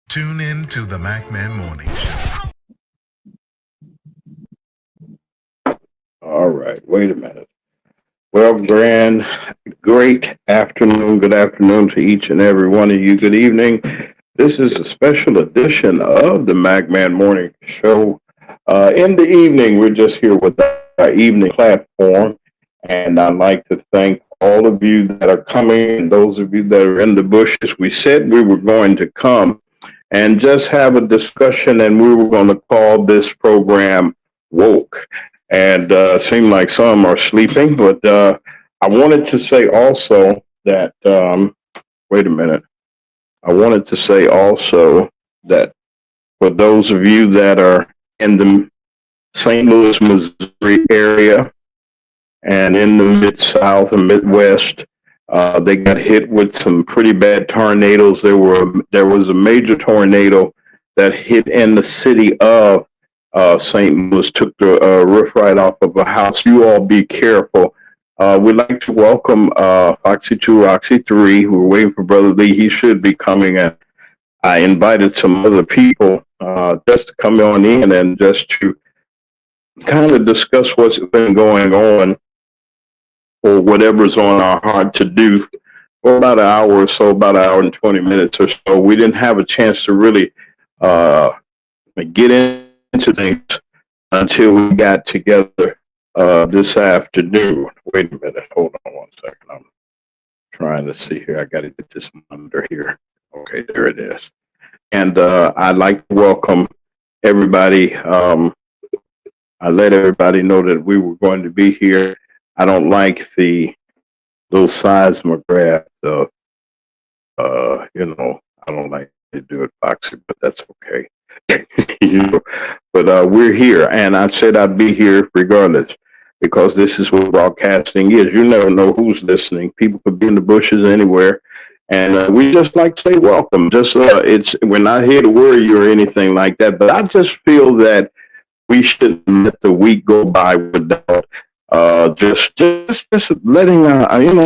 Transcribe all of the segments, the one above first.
Tune in to the Mack Man Morning Show. All right, wait a minute. Well, great afternoon. Good afternoon to each and every one of you. Good evening. This is a special edition of the Mack Man Morning Show. In the evening, we're just here with our evening platform, and I'd like to thank all of you that are coming and those of you that are in the bushes. We said we were going to come and just have a discussion, and we were going to call this program Woke. And seemed like some are sleeping, but I wanted to say also that, wait a minute. I wanted to say also that for those of you that are in the St. Louis, Missouri area and in the Mid-South and Midwest, they got hit with some pretty bad tornadoes. There was a major tornado that hit in the city of St. Louis, took the roof right off of a house. You all be careful. We'd like to welcome Foxy 2, Roxy 3. We're waiting for Brother Lee. He should be coming in. I invited some other people just to come on in and just to kind of discuss what's been going on or whatever's on our heart to do for about an hour or so, about an hour and 20 minutes or so. We didn't have a chance to really get into things until we got together this afternoon. Wait a minute. Hold on one second. I'm trying to see here. I got to get this monitor here. Okay, there it is. And I'd like to welcome everybody. I let everybody know that we were going to be here. I don't like the little seismograph. I don't like to do it, Foxy, but that's okay. But we're here, and I said I'd be here regardless because this is what broadcasting is. You never know who's listening. People could be in the bushes anywhere, and we just like to say welcome. Just we're not here to worry you or anything like that, but I just feel that we shouldn't let the week go by without just letting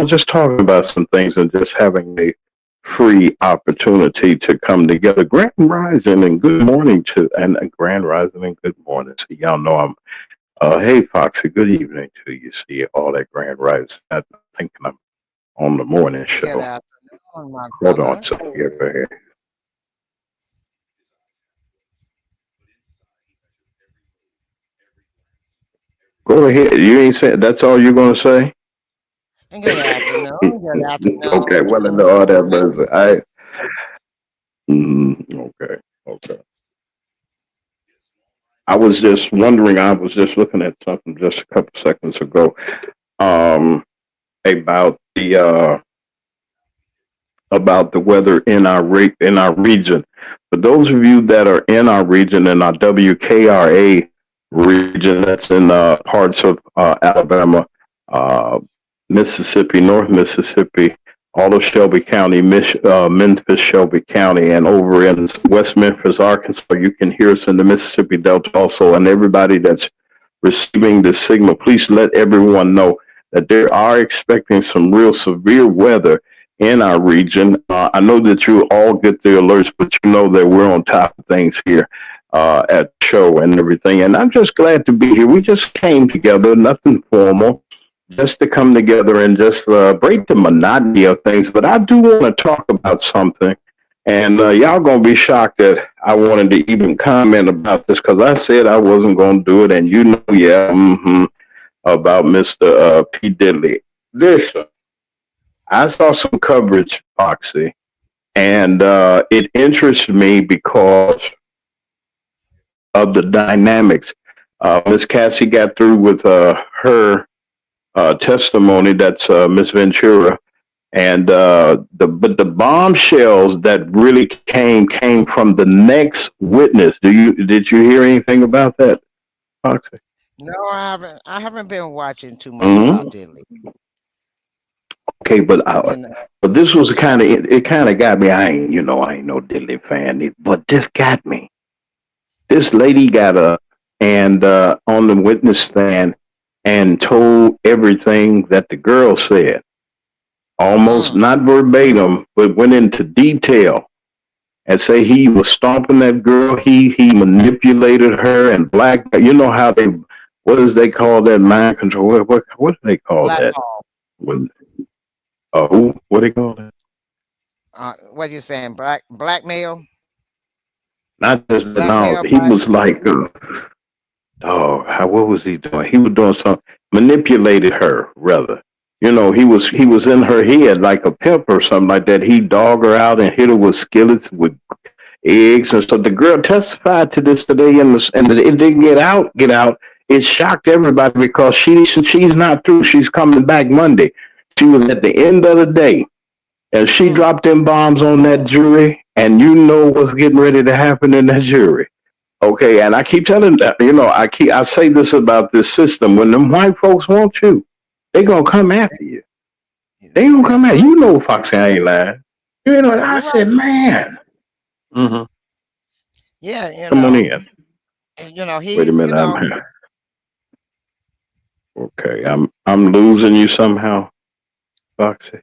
just talking about some things and just having a free opportunity to come together. Grand Rising and good morning Grand Rising and good morning. So y'all know I'm hey Foxy, good evening to you. See all that Grand Rising. I'm thinking I'm on the morning show. Good afternoon, my Hold brother. on a second here. Go ahead. You ain't saying that's all you're gonna say? And good afternoon. Good afternoon. Okay, well in all that brother. Okay. I was just wondering, I was just looking at something just a couple seconds ago about the weather in our region. For those of you that are in our region, in our WKRA region, that's in parts of Alabama, Mississippi, North Mississippi, all of Shelby County, Memphis, Shelby County, and over in West Memphis, Arkansas, you can hear us in the Mississippi Delta also. And everybody that's receiving this signal, please let everyone know that they are expecting some real severe weather in our region. I know that you all get the alerts, but you know that we're on top of things here at the show and everything. And I'm just glad to be here. We just came together, nothing formal. just to come together and just break the monotony of things. But I do want to talk about something, and y'all gonna be shocked that I wanted to even comment about this because I said I wasn't gonna do it, and you know, yeah, about Mr. P. Diddley. Listen, I saw some coverage, Foxy, and it interested me because of the dynamics. Miss Cassie got through with her testimony. That's Miss Ventura, and the bombshells that really came from the next witness. Did you hear anything about that, Foxy? No, I haven't been watching too much Hmm. about Dilly. Okay, You know. but this was kind of it. Kind of got me. I ain't no Dilly fan, but this got me. This lady got up and on the witness stand and told everything that the girl said, almost Mm, not verbatim, but went into detail and say he was stomping that girl. He manipulated her and black. You know how they what does they call that mind control? What do they call that? blackball. When who? What do they call that? What you saying? Blackmail? Not just that. No, Blackmail? he was like, oh, what was he doing? He was doing something manipulated her rather. He was in her head like a pimp or something like that. He dog her out and hit her with skillets with eggs and so the girl testified to this today and it didn't get out. It shocked everybody because she's not through. She's coming back Monday. She was at the end of the day and she Mm, dropped them bombs on that jury and you know what's getting ready to happen in that jury. Okay, and I keep telling that, I say this about this system. When them white folks want you, they gonna come after you. They gonna that's come at true. you. You know, Foxy, I ain't lying. I You're said, right. man. Hmm. Yeah, Come on in. Wait a he's, minute. Okay. I'm losing you somehow, Foxy.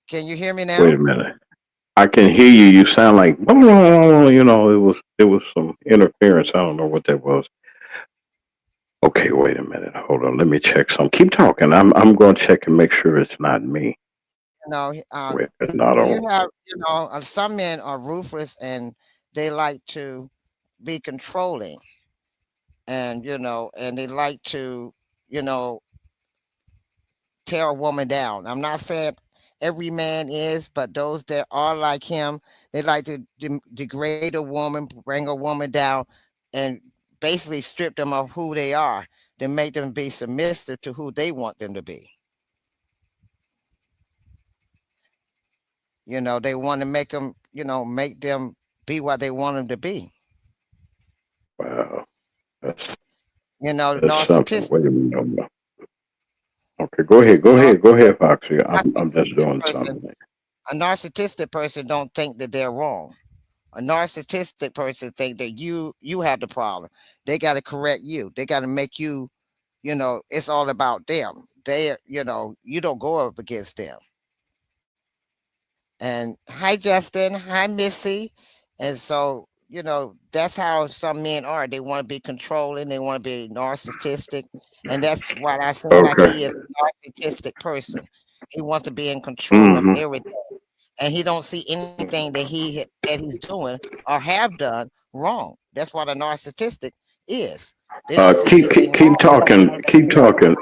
can you hear me Wait now? a minute. I can hear you. You sound like it was some interference. I don't know what that was. Okay, wait a minute. Hold on. Let me check some. Keep talking. I'm going to check and make sure it's not me. You know, Wait, not you on. have, some men are ruthless and they like to be controlling, and and they like to, you know, tear a woman down. I'm not saying every man is, but those that are like him, they like to degrade a woman, bring a woman down, and basically strip them of who they are to make them be submissive to who they want them to be. They want to make them, make them be what they want them to be. Wow. That's, that's something. Narcissistic, Wait a minute. Okay, go ahead. Go ahead. Go narcissistic, ahead, Foxy. I'm just narcissistic doing person, something. a narcissistic person don't think that they're wrong. A narcissistic person think that you have the problem. They got to correct you. They got to make you, it's all about them. You don't go up against them. And hi Justin, hi Missy. And so, that's how some men are. They want to be controlling, they want to be narcissistic. And that's what I seem like Okay. he is a narcissistic person. He wants to be in control of Mm-hmm. everything. And he don't see anything that he's doing or have done wrong. That's what a narcissistic is. They don't see Keep, anything keep keep wrong. talking.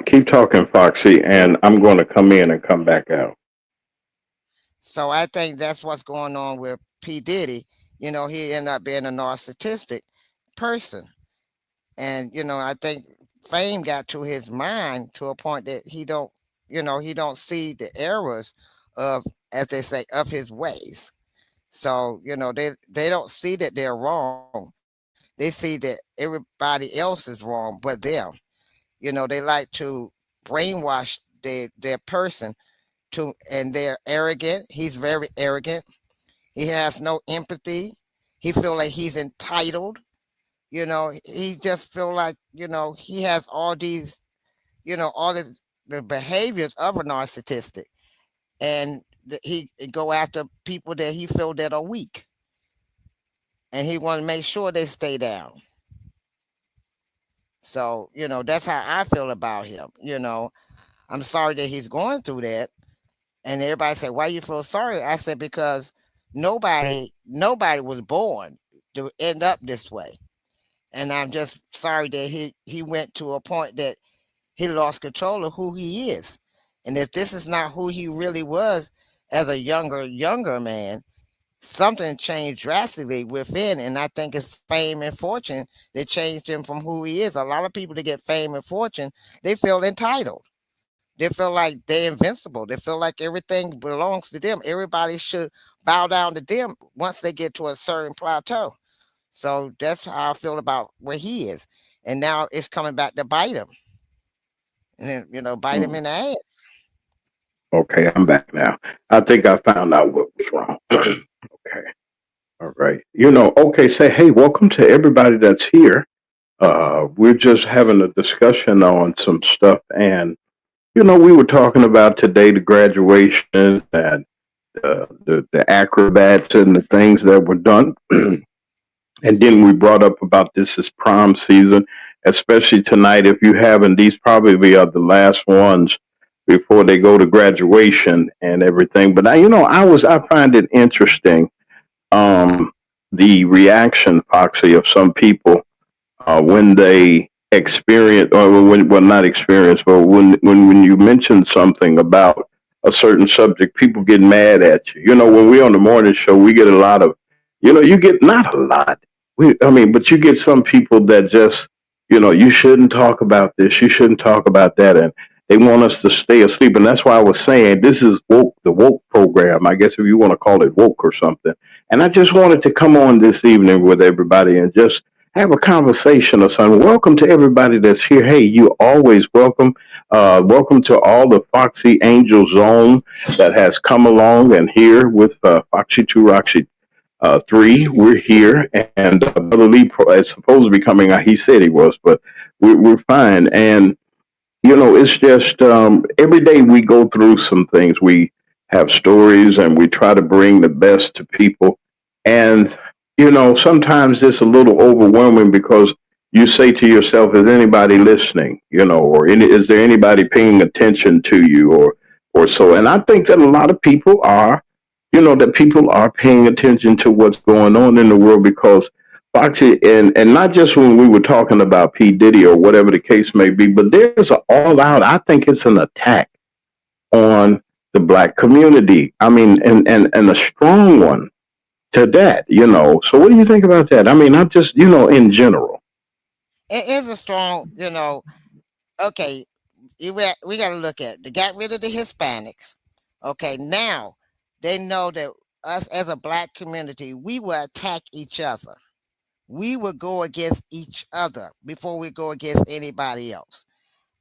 Keep talking, Foxy. And I'm going to come in and come back out. So I think that's what's going on with P. Diddy. He ended up being a narcissistic person. And, I think fame got to his mind to a point that he don't see the errors of, as they say, of his ways. So, they don't see that they're wrong. They see that everybody else is wrong but them. They like to brainwash their person and they're arrogant. He's very arrogant. He has no empathy. He feel like he's entitled. He just feel like, he has all these, all the behaviors of a narcissistic. And he go after people that he feel that are weak. And he want to make sure they stay down. So, that's how I feel about him. I'm sorry that he's going through that. And everybody said, why you feel sorry? I said, because nobody was born to end up this way. And I'm just sorry that he went to a point that he lost control of who he is. And if this is not who he really was as a younger man, something changed drastically within. And I think it's fame and fortune that changed him from who he is. A lot of people that get fame and fortune, they feel entitled. They feel like they're invincible. They feel like everything belongs to them. Everybody should bow down to them once they get to a certain plateau. So that's how I feel about where he is. And now it's coming back to bite him. And then, bite him Mm. in the ass. Okay, I'm back now. I think I found out what was wrong. Okay. All right. Okay, say, hey, welcome to everybody that's here. We're just having a discussion on some stuff. And, we were talking about today the graduation and the acrobats and the things that were done. And then we brought up about this is prom season, especially tonight. If you haven't, these probably are the last ones before they go to graduation and everything. But I find it interesting, um, the reaction, Foxy, of some people when they experience, or when, well, not experience, but when you mention something about a certain subject, people get mad at you. When we're on the morning show, we get a lot of, you get not a lot. But you get some people that just, you shouldn't talk about this, you shouldn't talk about that, and they want us to stay asleep. And that's why I was saying this is woke, the woke program, I guess if you want to call it woke or something. And I just wanted to come on this evening with everybody and just have a conversation or something. Welcome to everybody that's here. Hey, you always welcome. Welcome to all the Foxy Angel Zone that has come along and here with Foxy 2 Roxy 3. We're here, and Brother Lee is supposed to be coming out. He said he was, but we're fine. And it's just every day we go through some things. We have stories and we try to bring the best to people. And, sometimes it's a little overwhelming because you say to yourself, is anybody listening? Is there anybody paying attention to you or so? And I think that a lot of people are, that people are paying attention to what's going on in the world because Foxy, and not just when we were talking about P. Diddy or whatever the case may be, but there's an all out, I think it's an attack on the black community. I mean, and a strong one to that. So what do you think about that? I mean, not just, in general. It is a strong, okay, we got to look at it. They got rid of the Hispanics. Okay, now they know that us as a black community, we will attack each other. We will go against each other before we go against anybody else.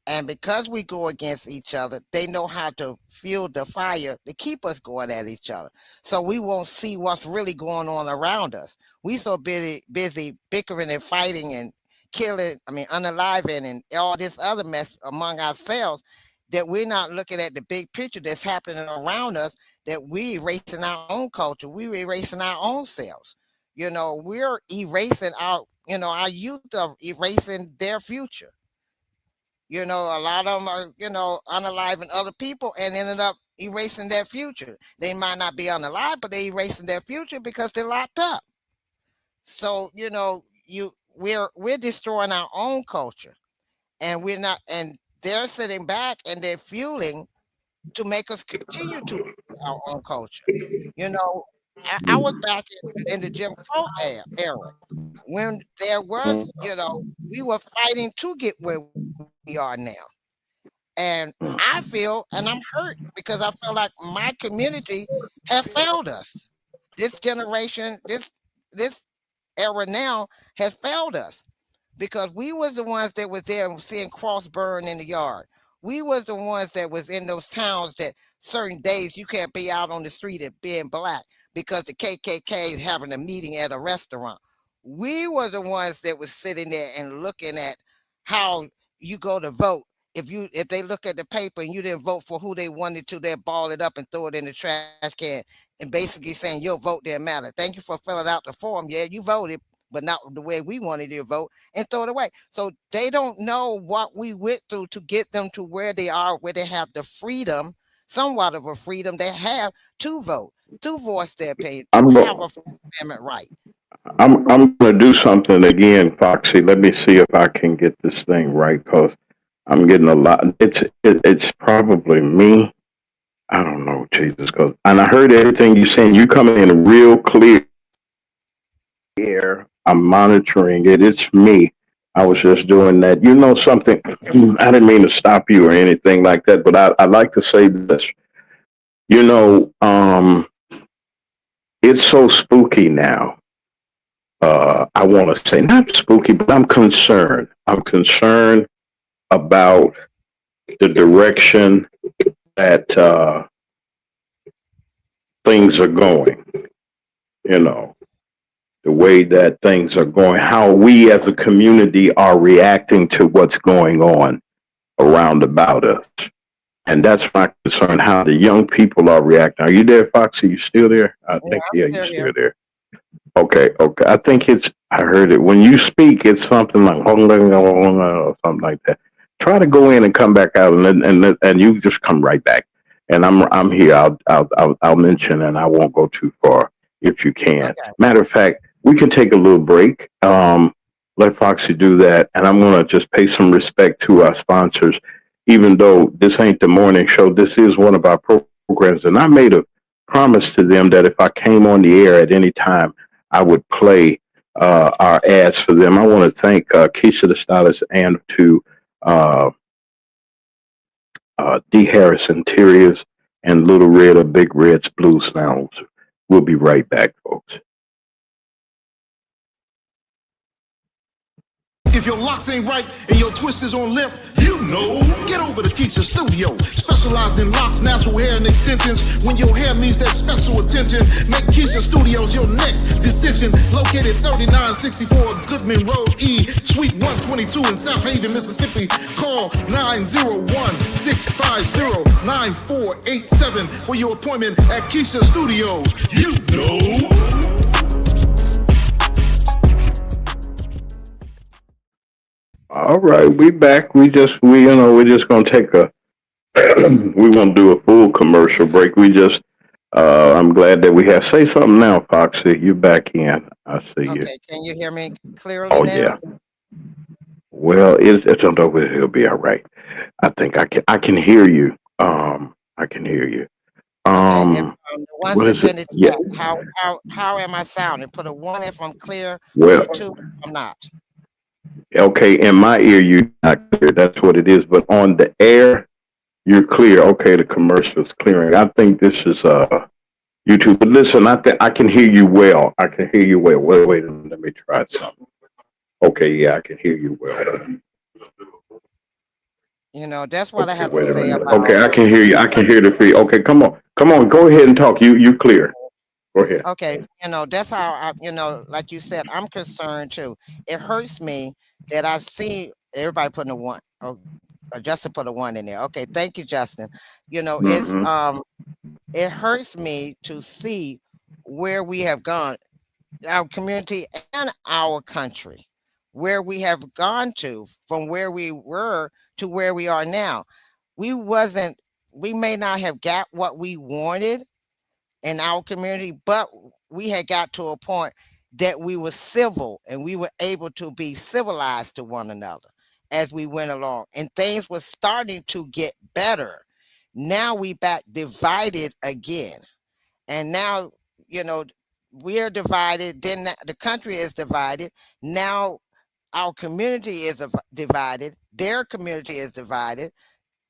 And because we go against each other, they know how to fuel the fire to keep us going at each other. So we won't see what's really going on around us. We so busy bickering and fighting and killing, unaliving and all this other mess among ourselves that we're not looking at the big picture that's happening around us, that we erasing our own culture, we're erasing our own selves. We're erasing our youth of erasing their future. A lot of them are, unaliving other people and ended up erasing their future. They might not be unalive, but they erasing their future because they're locked up. So, we're destroying our own culture, and we're not, and they're sitting back and they're fueling to make us continue to our own culture. You know, I was back in the Jim Crow era when there was, we were fighting to get where we are now. And I feel, and I'm hurt because I feel like my community have failed us. This generation, this era now has failed us because we was the ones that was there seeing cross burn in the yard. We was the ones that was in those towns that certain days you can't be out on the street at being black because the KKK is having a meeting at a restaurant. We were the ones that was sitting there and looking at how you go to vote. If they look at the paper and you didn't vote for who they wanted to, they ball it up and throw it in the trash can and basically saying your vote didn't matter. Thank you for filling out the form. Yeah, you voted, but not the way we wanted to vote, and throw it away. So they don't know what we went through to get them to where they are, where they have the freedom, somewhat of a freedom they have to vote, to voice their opinion, to I'm have go- a First Amendment right. I'm going to do something again, Foxy. Let me see if I can get this thing right because I'm getting a lot. It's probably me. I don't know, Jesus. Cause, and I heard everything you saying. You coming in real clear here. I'm monitoring it. It's me. I was just doing that. You know something? I didn't mean to stop you or anything like that, but I like to say this. You know, it's so spooky now. I want to say not spooky, but I'm concerned. I'm concerned about the direction that things are going. You know, the way that things are going, how we as a community are reacting to what's going on around about us. And that's my concern, how the young people are reacting. Are you there, Foxy? You still there? I Yeah, think, I'm yeah, you're still still here. there. Okay, okay. I think I heard it. When you speak, it's something like, or something like that. Try to go in and come back out, and you just come right back. And I'm here. I'll mention, and I won't go too far if you can. Okay. Matter of fact, we can take a little break. Let Foxy do that, and I'm gonna just pay some respect to our sponsors, even though this ain't the morning show. This is one of our programs, and I made a promise to them that if I came on the air at any time, I would play our ads for them. I want to thank Keisha the Stylist and to uh, D. Harris Interiors and Little Red or Big Red's Blues Lounge. We'll be right back, folks. If your locks ain't right and your twist is on limp, you know, get over to Keisha Studio. Specialized in locks, natural hair, and extensions. When your hair needs that special attention, make Keisha Studios your next decision. Located 3964 Goodman Road E, Suite 122 in South Haven, Mississippi. Call 901-650-9487 for your appointment at Keisha Studios. You know. All right, we back. We're just gonna take a. We won't do a full commercial break. I'm glad that we have. Say something now, Foxy. You back in? I see you. Okay. Can you hear me clearly Oh yeah. now? Well, it's over. It'll be all right. I think I can hear you. I can hear you. Okay. If the ones What that's is it? in the Yeah. chat, how am I sounding? Put a one if I'm clear. Put Well, a two if I'm not. okay. In my ear, you're not clear. That's what it is. But on the air, you're clear. Okay, the commercial's clearing. I think this is YouTube. But listen, I think I can hear you well. I can hear you well. Wait. Let me try something. Okay, yeah, I can hear you well. That's what I Okay, have to wait a say minute. about. Okay, I can hear you. I can hear the free. Okay, come on. Go ahead and talk. You clear. Go ahead. Okay, that's how like you said, I'm concerned too. It hurts me that I see everybody putting a one. Oh, Justin put a one in there. Okay, thank you, Justin. It's Mm-hmm. it hurts me to see where we have gone, our community and our country, where we have gone to from where we were to where we are now. We wasn't. We may not have got what we wanted in our community, but we had got to a point that we were civil and we were able to be civilized to one another as we went along, and things were starting to get better. Now we back divided again, and now you know we're divided. Then the country is divided. Now our community is divided. Their community is divided.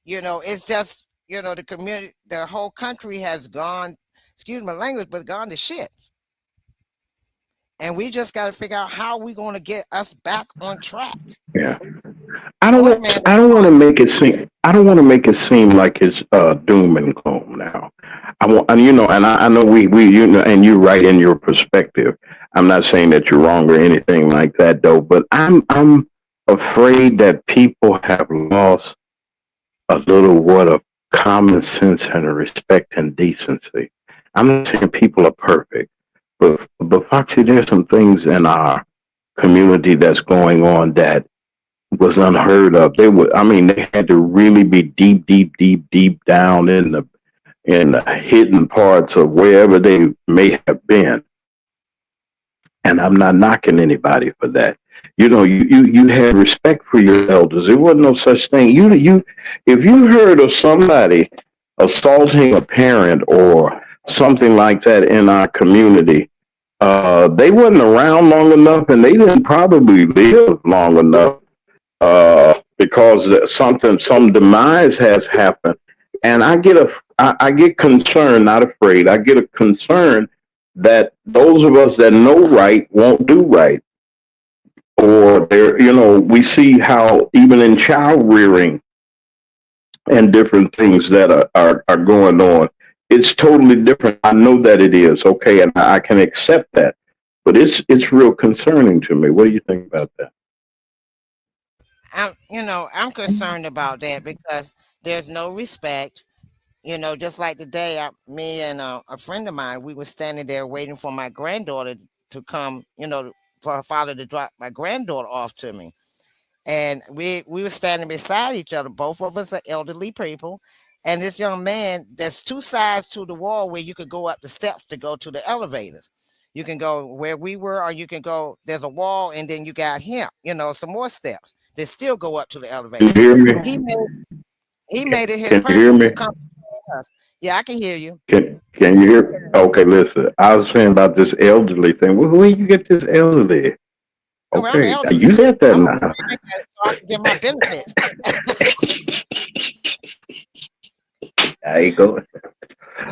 It's just the community, the whole country has gone, excuse my language, but gone to shit. And we just got to figure out how we going to get us back on track. Yeah. One man I don't want to make it seem. I don't want to make it seem like it's doom and gloom now. I want, and I know we and you're right in your perspective. I'm not saying that you're wrong or anything like that, though. But I'm afraid that people have lost a little what of common sense and respect and decency. I'm not saying people are perfect, but Foxy, there's some things in our community that's going on that was unheard of. They were, I mean, they had to really be deep, deep, deep, deep down in the hidden parts of wherever they may have been. And I'm not knocking anybody for that. You know, you had respect for your elders. There wasn't no such thing. If you heard of somebody assaulting a parent or something like that in our community, they wasn't around long enough, and they didn't probably live long enough because some demise has happened. And I get concerned, not afraid. I get a concern that those of us that know right won't do right, or there, you know, we see how even in child rearing and different things that are going on, it's totally different. I know that it is okay, and I can accept that, but it's real concerning to me. What do you think about that? I'm concerned about that because there's no respect. Just like today, me and a friend of mine, we were standing there waiting for my granddaughter to come. For her father to drop my granddaughter off to me, and we were standing beside each other. Both of us are elderly people, and this young man. There's two sides to the wall where you could go up the steps to go to the elevators. You can go where we were, or you can go. There's a wall, and then you got him. Some more steps that still go up to the Can you elevator. hear me? He made he made it his Can you hear purpose to me? come between us. Yeah, I can hear you. Can you hear? Okay, listen. I was saying about this elderly thing. Where you get this elderly? Well, I'm Okay, elderly. you said that I'm a now. so I can get my benefits. There you go.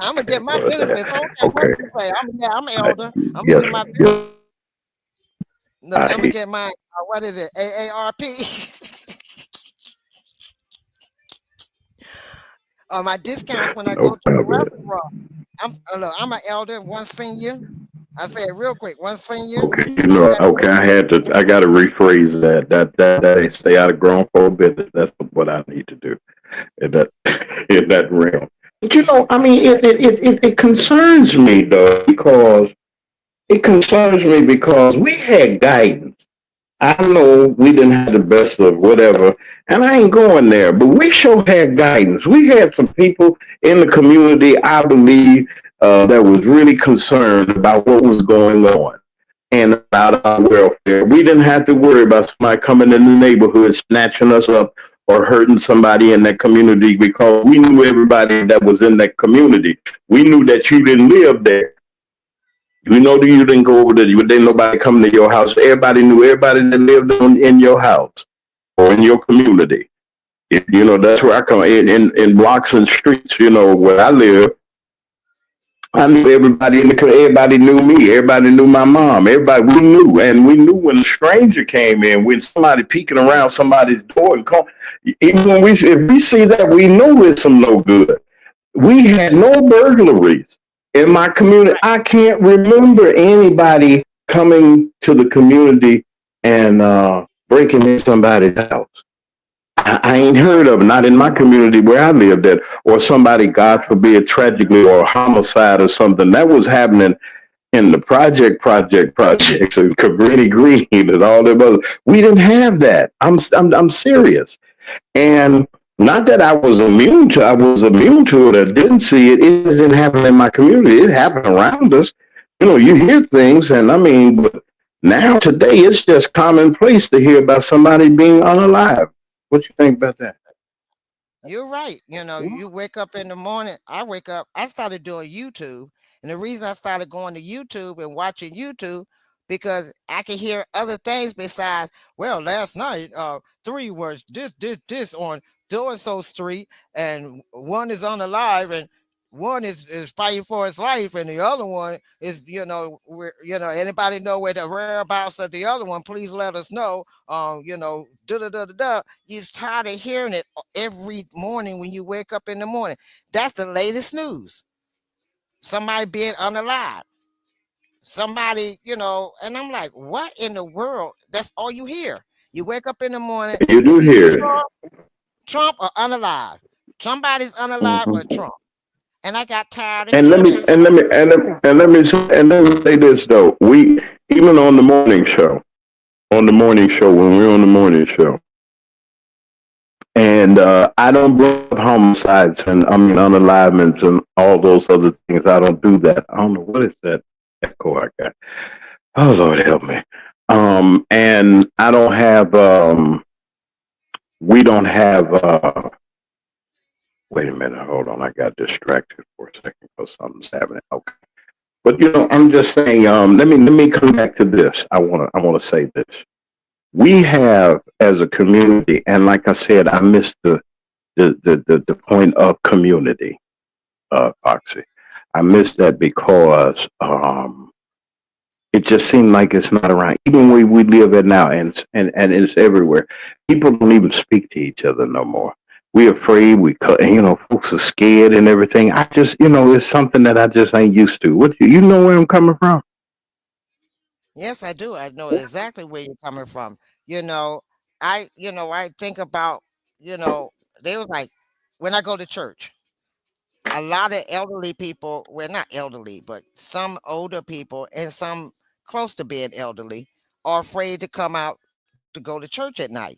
I'm gonna get my benefits. I don't care what Okay. you say. I'm I, elder. I'm gonna yes, get my yes. look. I'm gonna I get my what is it? AARP or my discounts when I no go to the problem. restaurant. I'm an elder, one senior. I say it real quick. One senior. Okay, you I know, got okay, I got to rephrase that. That ain't stay out of grown folk business. That's what I need to do in that in that realm. But you know, I mean, it concerns me though because we had guidance. I know we didn't have the best of whatever, and I ain't going there, but we sure had guidance. We had some people in the community, I believe, that was really concerned about what was going on and about our welfare. We didn't have to worry about somebody coming in the neighborhood, snatching us up or hurting somebody in that community because we knew everybody that was in that community. We knew that you didn't live there. We know that you didn't go over there. You didn't nobody come to your house. Everybody knew everybody that lived in your house or in your community. You know, that's where I come in blocks and streets, you know, where I live. I knew everybody in the community. Everybody knew me. Everybody knew my mom. Everybody we knew, and we knew when a stranger came in, when somebody peeking around somebody's door and call. Even when if we see that, we know it's some no good. We had no burglaries in my community. I can't remember anybody coming to the community and breaking in somebody's house. I ain't heard of it, not in my community where I lived at, or somebody, God forbid, tragically or a homicide or something. That was happening in the projects and Cabrini Green and all them other. We didn't have that. I'm serious. And not that I was immune to it or didn't see it. It didn't happen in my community. It happened around us. You know, you hear things, and I mean, but now today it's just commonplace to hear about somebody being unalive. What you think about that? You're right. You wake up in the morning. I wake up. I started doing YouTube, and the reason I started going to YouTube and watching YouTube because I can hear other things besides. Well, last night, three was this on so and so street, and one is unalive, and one is fighting for his life, and the other one is anybody know where the whereabouts of the other one? Please let us know. Da da da da da. You're tired of hearing it every morning when you wake up in the morning. That's the latest news. Somebody being unalive. Somebody, and I'm like, what in the world? That's all you hear. You wake up in the morning, You do it's either hear it. Trump or unalive. Somebody's unalive or Hmm. Trump. And I got tired of And hearing that. So let me say this though. We even on the morning show. on the morning show when we're on the morning show. And I don't bring up homicides and I mean unalivenments and all those other things. I don't do that. I don't know what is that echo I got. Oh Lord help me. And I don't have we don't have wait a minute, hold on. I got distracted for a second because something's happening. Okay. But I'm just saying, let me come back to this. I wanna say this. We have as a community, and like I said, I missed the point of community, Foxy. I missed that because it just seemed like it's not around. Even where we live at now, and it's everywhere. People don't even speak to each other no more. We're afraid. Folks are scared and everything. I just, it's something that I just ain't used to. What you know where I'm coming from? Yes, I do. I know exactly where you're coming from. You know, I think about, you know, they was like when I go to church, a lot of elderly people, well, not elderly, but some older people and some close to being elderly are afraid to come out to go to church at night.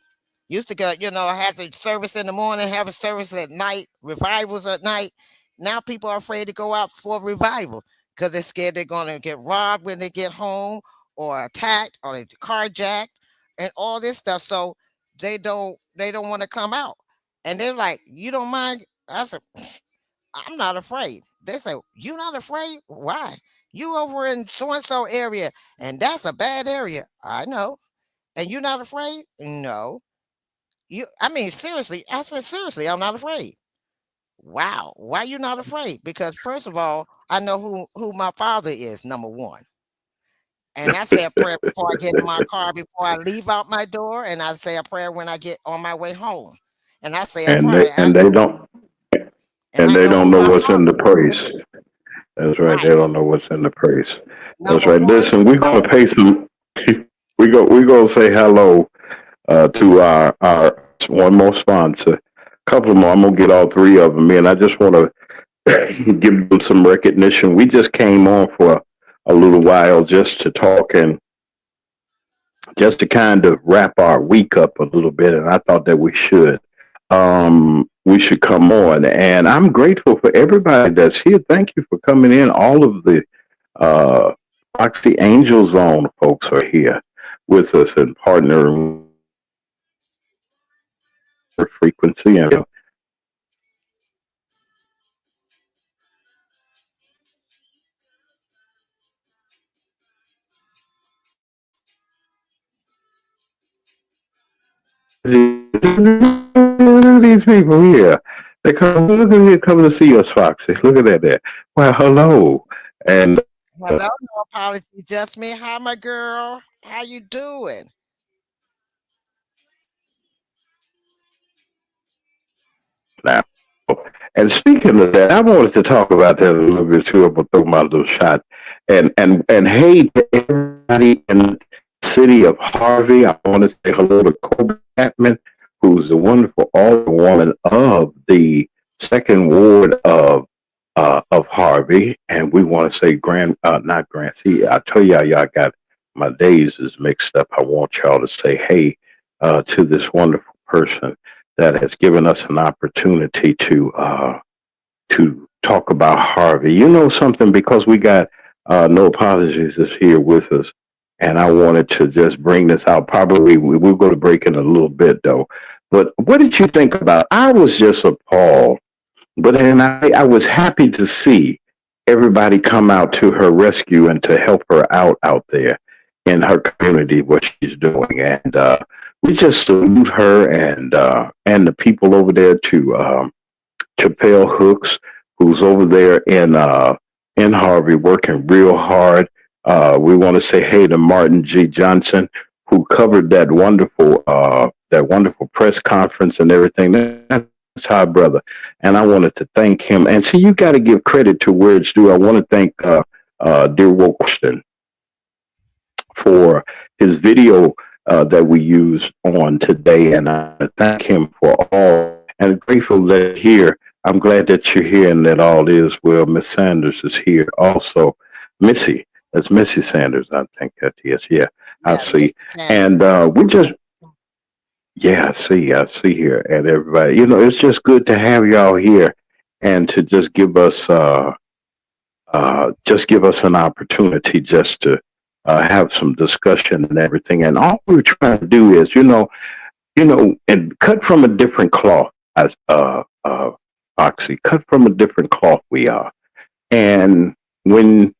Used to go, have a service in the morning, have a service at night, revivals at night. Now people are afraid to go out for a revival because they're scared they're going to get robbed when they get home or attacked or they carjacked and all this stuff. So they don't want to come out. And they're like, you don't mind? I said, I'm not afraid. They say, you not afraid? Why? You over in so and so area, and that's a bad area. I know. And you not afraid? No. I mean, seriously. I said, seriously, I'm not afraid. Wow. Why you not afraid? Because first of all, I know who my father is, number one. And I say a prayer before I get in my car, before I leave out my door, and I say a prayer when I get on my way home. And I say a And prayer. they and they don't And and I they know don't who know my what's in the father is. praise. That's right. They Right. don't know what's in the praise. That's Number right. one, Listen, we're gonna pay some. We're gonna say hello to our one more sponsor. A couple more. I'm gonna get all three of them in. I just want to give them some recognition. We just came on for a little while just to talk and just to kind of wrap our week up a little bit, and I thought that we should come on. And I'm grateful for everybody that's here. Thank you for coming in. All of the uh, Foxy Angel Zone folks are here with us and partnering frequency and these people here. They come look at here coming to see us, Foxy. Look at that there. Well, hello. And hello, no apology, just me. Hi, my girl. How you doing? now. And speaking of that, I wanted to talk about that a little bit too. I'm gonna throw my little shot. And hey to everybody in the city of Harvey. I want to say hello to Kobe Chapman, who's the wonderful alderwoman of the second ward of Harvey. And we want to say Grand not Grand. See, I tell y'all got my days is mixed up. I want y'all to say hey to this wonderful person that has given us an opportunity to talk about Harvey. You know something, because we got No Apologies is here with us, and I wanted to just bring this out. Probably we'll go to break in a little bit though. But what did you think about? I was just appalled, but then I was happy to see everybody come out to her rescue and to help her out there in her community, what she's doing, and we just salute her and the people over there to Chappelle Hooks, who's over there in Harvey working real hard. We want to say hey to Martin G. Johnson, who covered that wonderful press conference and everything. That's our brother, and I wanted to thank him. And see, you got to give credit to where it's due. I want to thank dear Wilkerson for his video that we used on today, and I thank him for all. And grateful that here. I'm glad that you're here and that all is well. Miss Sanders is here also. Missy, that's Missy Sanders, I think that yes, yeah. I Yeah, make see. it sound. And we just, yeah, I see here. And everybody, it's just good to have y'all here and to just give us an opportunity just to have some discussion and everything. And all we're trying to do is, and cut from a different cloth, as Foxy, cut from a different cloth we are. And when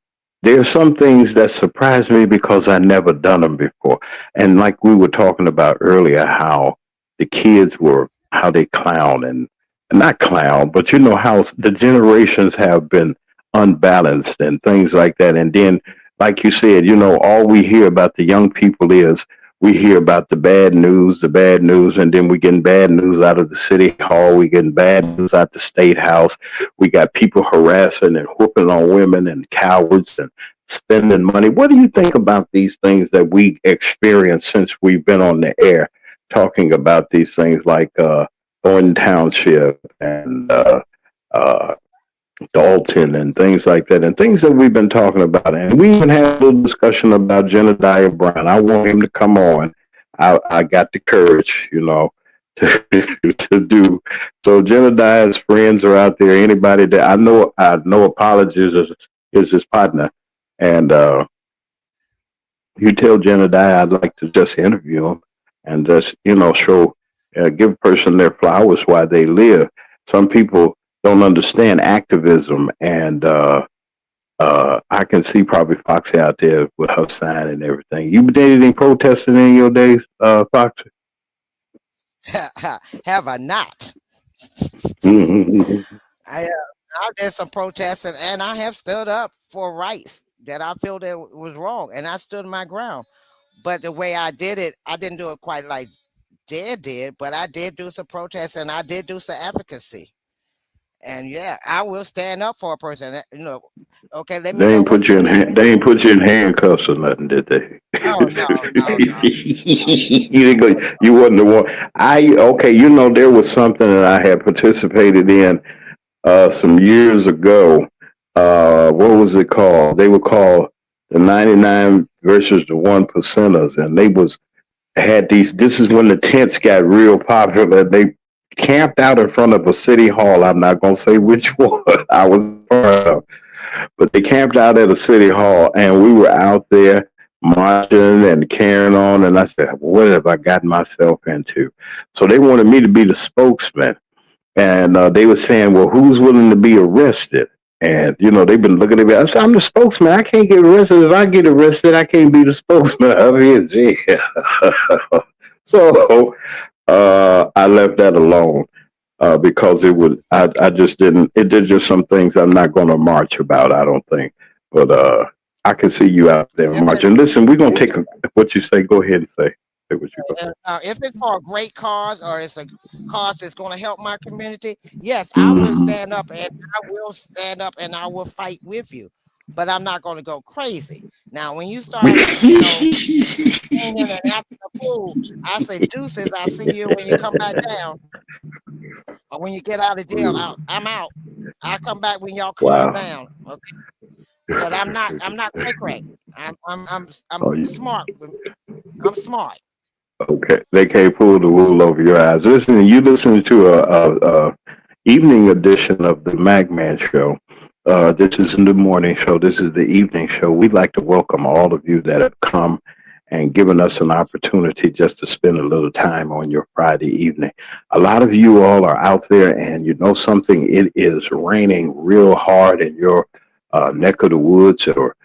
there's some things that surprise me because I never done them before. And like we were talking about earlier, how the kids were, how they clown and not clown, but how the generations have been unbalanced and things like that. And then, like you said, all we hear about the young people is we hear about the bad news, and then we getting bad news out of the city hall. We getting bad news out the state house. We got people harassing and whooping on women and cowards and spending money. What do you think about these things that we experienced since we've been on the air talking about these things like Thornton Township and uh, Dalton and things like that, and things that we've been talking about? And we even had a little discussion about Jedediah Brown. I want him to come on. I got the courage, to do. So Jedediah's friends are out there. Anybody that I know Apologies is his partner. And you tell Jedediah I'd like to just interview him and just, show, give a person their flowers while they live. Some people don't understand activism, and I can see probably Foxy out there with her sign and everything. You did anything protesting in your days, Foxy? Have I not? Mm-hmm. I did some protesting, and I have stood up for rights that I feel that was wrong, and I stood my ground. But the way I did it, I didn't do it quite like did, but I did do some protesting. I did do some advocacy. And yeah, I will stand up for a person. Okay, let me They know ain't put what you you in need. they ain't put you in handcuffs or nothing, did they? Oh no, no, no. You didn't go, you wasn't the one. Okay, there was something that I had participated in some years ago. What was it called? They were called the 99 versus the 1%ers, and they was had these. This is when the tents got real popular. They camped out in front of a city hall. I'm not gonna say which one I was part of, but they camped out at a city hall, and we were out there marching and carrying on. And I said, "What have I gotten myself into?" So they wanted me to be the spokesman, and they were saying, "Well, who's willing to be arrested?" And they've been looking at me. I said, "I'm the spokesman. I can't get arrested. If I get arrested, I can't be the spokesman. I'll be in jail." So I left that alone because it would. I just didn't. It did just some things I'm not going to march about. I don't think. But I can see you out there If it, marching. Listen, we're gonna take what you say. Go ahead and say. Say what you go. if it's for a great cause or it's a cause that's going to help my community, yes, I will Mm-hmm. stand up and I will stand up and I will fight with you. But I'm not going to go crazy. Now, when you start, complaining and acting a fool, I say deuces. I see you when you come back down or when you get out of jail. I'm out. I come back when y'all calm Wow. down. Okay, but I'm not. I'm not cray cray. I'm Oh, smart. I'm smart. okay, they can't pull the wool over your eyes. Listen, you listening to a evening edition of the Mack Man Show. This isn't the morning show. This is the evening show. We'd like to welcome all of you that have come and given us an opportunity just to spend a little time on your Friday evening. A lot of you all are out there, and you know something. It is raining real hard in your neck of the woods or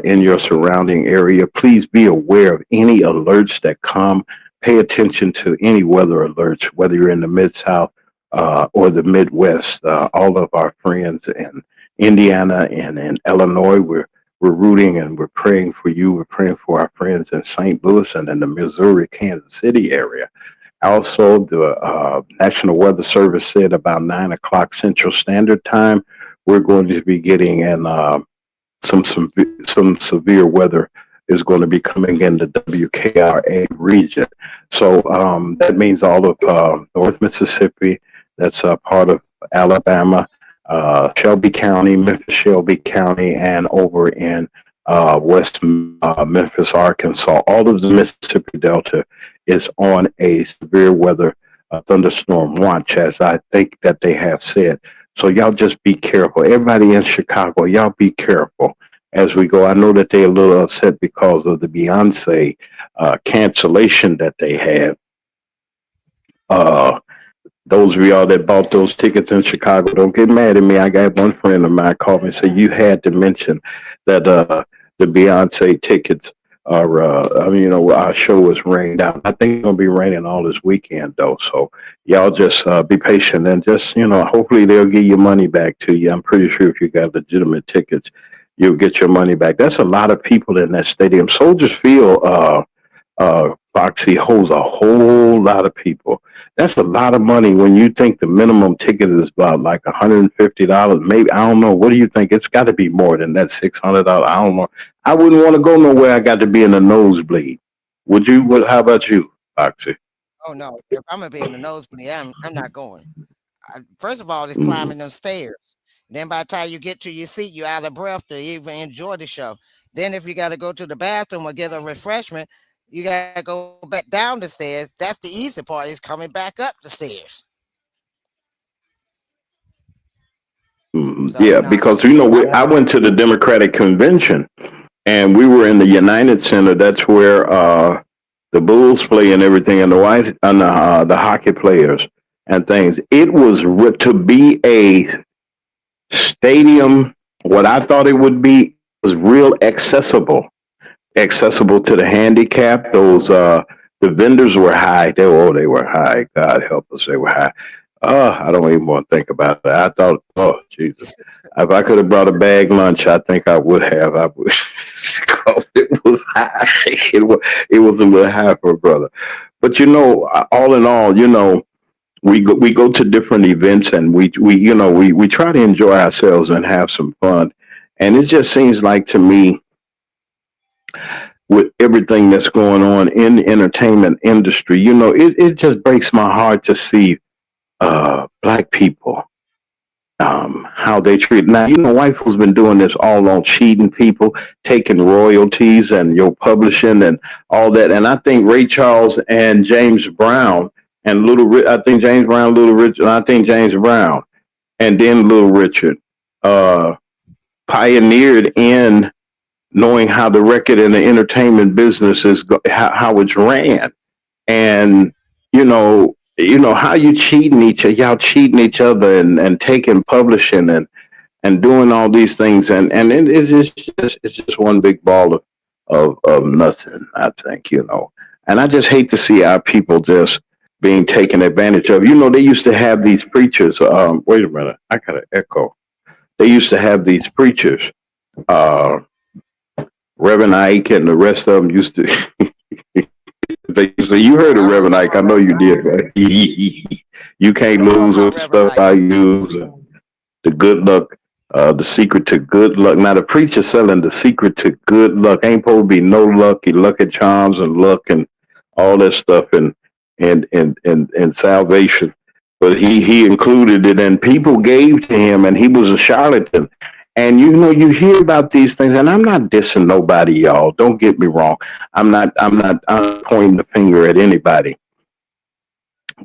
in your surrounding area. Please be aware of any alerts that come. Pay attention to any weather alerts, whether you're in the Mid South or the Midwest. All of our friends in Indiana and in Illinois, we're rooting and we're praying for you. We're praying for our friends in St. Louis and in the Missouri, Kansas City area. Also, the National Weather Service said about 9 o'clock Central Standard Time, we're going to be getting an some severe weather is going to be coming in the WKRA region. So that means all of North Mississippi, that's part of Alabama, Shelby County, Memphis, Shelby County, and over in West Memphis, Arkansas. All of the Mississippi Delta is on a severe weather thunderstorm watch, as I think that they have said. So y'all just be careful. Everybody in Chicago, y'all be careful as we go. I know that they're a little upset because of the Beyonce cancellation that they had. Uh, those of y'all that bought those tickets in Chicago, don't get mad at me. I got one friend of mine called me and said, you had to mention that the Beyonce tickets are, our show was rained out. I think it's going to be raining all this weekend, though. So y'all just be patient and just, hopefully they'll give your money back to you. I'm pretty sure if you got legitimate tickets, you'll get your money back. That's a lot of people in that stadium. Soldiers Field, Foxy holds a whole lot of people. That's a lot of money when you think the minimum ticket is about like $150. Maybe, I don't know. What do you think? It's got to be more than that, $600. I don't know. I wouldn't want to go nowhere. I got to be in the nosebleed. Would you? How about you, Foxy? Oh no, if I'm gonna be in the nosebleed, I'm not going. First of all, it's Mm, climbing them stairs. Then by the time you get to your seat, you're out of breath to even enjoy the show. Then if you got to go to the bathroom or get a refreshment, you got to go back down the stairs. That's the easy part, is coming back up the stairs. So yeah, no, because I, I went to the Democratic convention and we were in the United Center. That's where the Bulls play and everything, and the hockey players and things. It was to be a stadium. What I thought it would be was real accessible to the handicap. Those the vendors were high. They were high. God help us, they were high. I don't even want to think about it. I thought, oh Jesus, if I could have brought a bag lunch, I think I would have. I would, because it was high. It was a little high for a brother. But all in all, we go to different events and we try to enjoy ourselves and have some fun. And it just seems like to me, with everything that's going on in the entertainment industry, it just breaks my heart to see black people, how they treat. Now, white folks been doing this all on cheating people, taking royalties and your publishing and all that. And I think Ray Charles and James Brown and I think James Brown, Little Richard, I think James Brown, and then Little Richard, uh, pioneered in knowing how the record and the entertainment business how it's ran. And how you cheating y'all cheating each other and taking publishing and doing all these things, and it's just one big ball of nothing, I think. And I just hate to see our people just being taken advantage of. They used to have these preachers. Wait a minute, I got an echo. They used to have these preachers, uh, Reverend Ike and the rest of them used to. You heard of I Reverend remember Ike? I know you Reverend Ike. did, right? You can't I know lose about with Reverend stuff Ike. I use. The good luck, the secret to good luck. Now the preacher selling the secret to good luck. Ain't supposed to be no lucky, lucky charms and luck and all that stuff and salvation. But he included it, and people gave to him, and he was a charlatan. And you hear about these things, and I'm not dissing nobody, y'all. Don't get me wrong. I'm pointing the finger at anybody.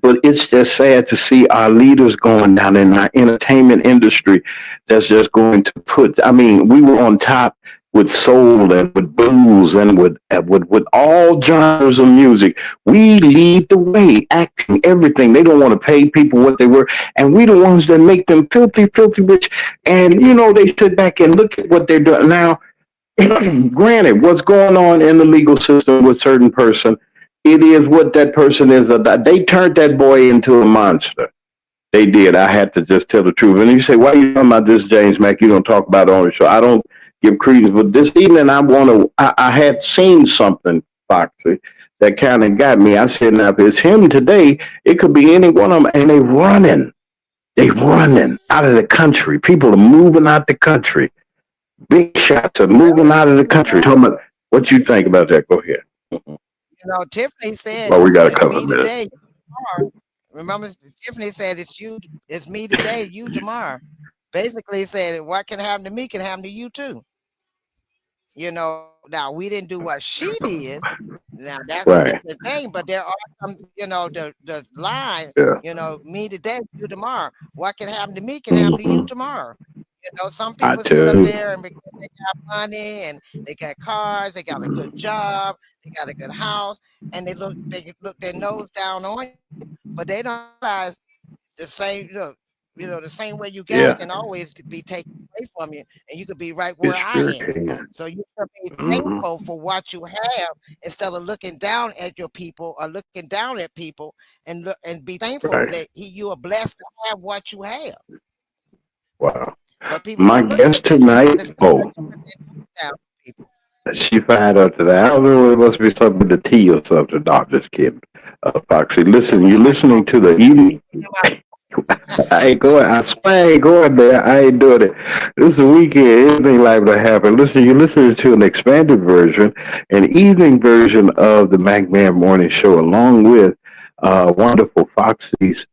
But it's just sad to see our leaders going down in our entertainment industry that's just going to put, I mean, we were on top with soul and with blues and with all genres of music. We lead the way, acting, everything. They don't want to pay people what they were. And we the ones that make them filthy, filthy rich. And, they sit back and look at what they're doing. Now, granted, what's going on in the legal system with certain person, it is what that person is. They turned that boy into a monster. They did. I had to just tell the truth. And you say, why are you talking about this, James Mack? You don't talk about it on the show. I don't give credence. But this evening, I had seen something, Foxy, that kind of got me. I said, now, if it's him today, it could be any one of them. And they running. They running out of the country. People are moving out the country. Big shots are moving out of the country. Tell me what you think about that. Go ahead. Tiffany said, Well, we got to "It's cover me this. today, you tomorrow." Remember, Tiffany said, it's me today, you tomorrow." Basically, said what can happen to me can happen to you too. Now we didn't do what she did. Now that's a Right. different thing. But there are some, the line, Yeah. me today, you tomorrow. What can happen to me can happen to you Hmm. tomorrow. Some I people sit tell up you. there and because they got money and they got cars, they got a good job, they got a good house, and they look their nose down on you, but they don't realize the same look. The same way you got it Yeah. can always be taken away from you, and you could be right It where I sure am. can. So you should be Hmm. thankful for what you have instead of looking down at your people or looking down at people, and be thankful Right. that you are blessed to have what you have. Wow. But people My don't look guest at that. They want tonight. to stay right Oh, there with their nose down at people. she fired up to that. I don't know. It must be something with the tea or something. No, I'm just kidding. Foxy, Yeah, listen. me You're and my listening to coffee. the evening. Me and my I ain't going. I swear I ain't going there. I ain't doing it. This is a weekend. Anything like that happen. Listen, you're listening to an expanded version, an evening version of the Mac Man Morning Show, along with wonderful Foxy's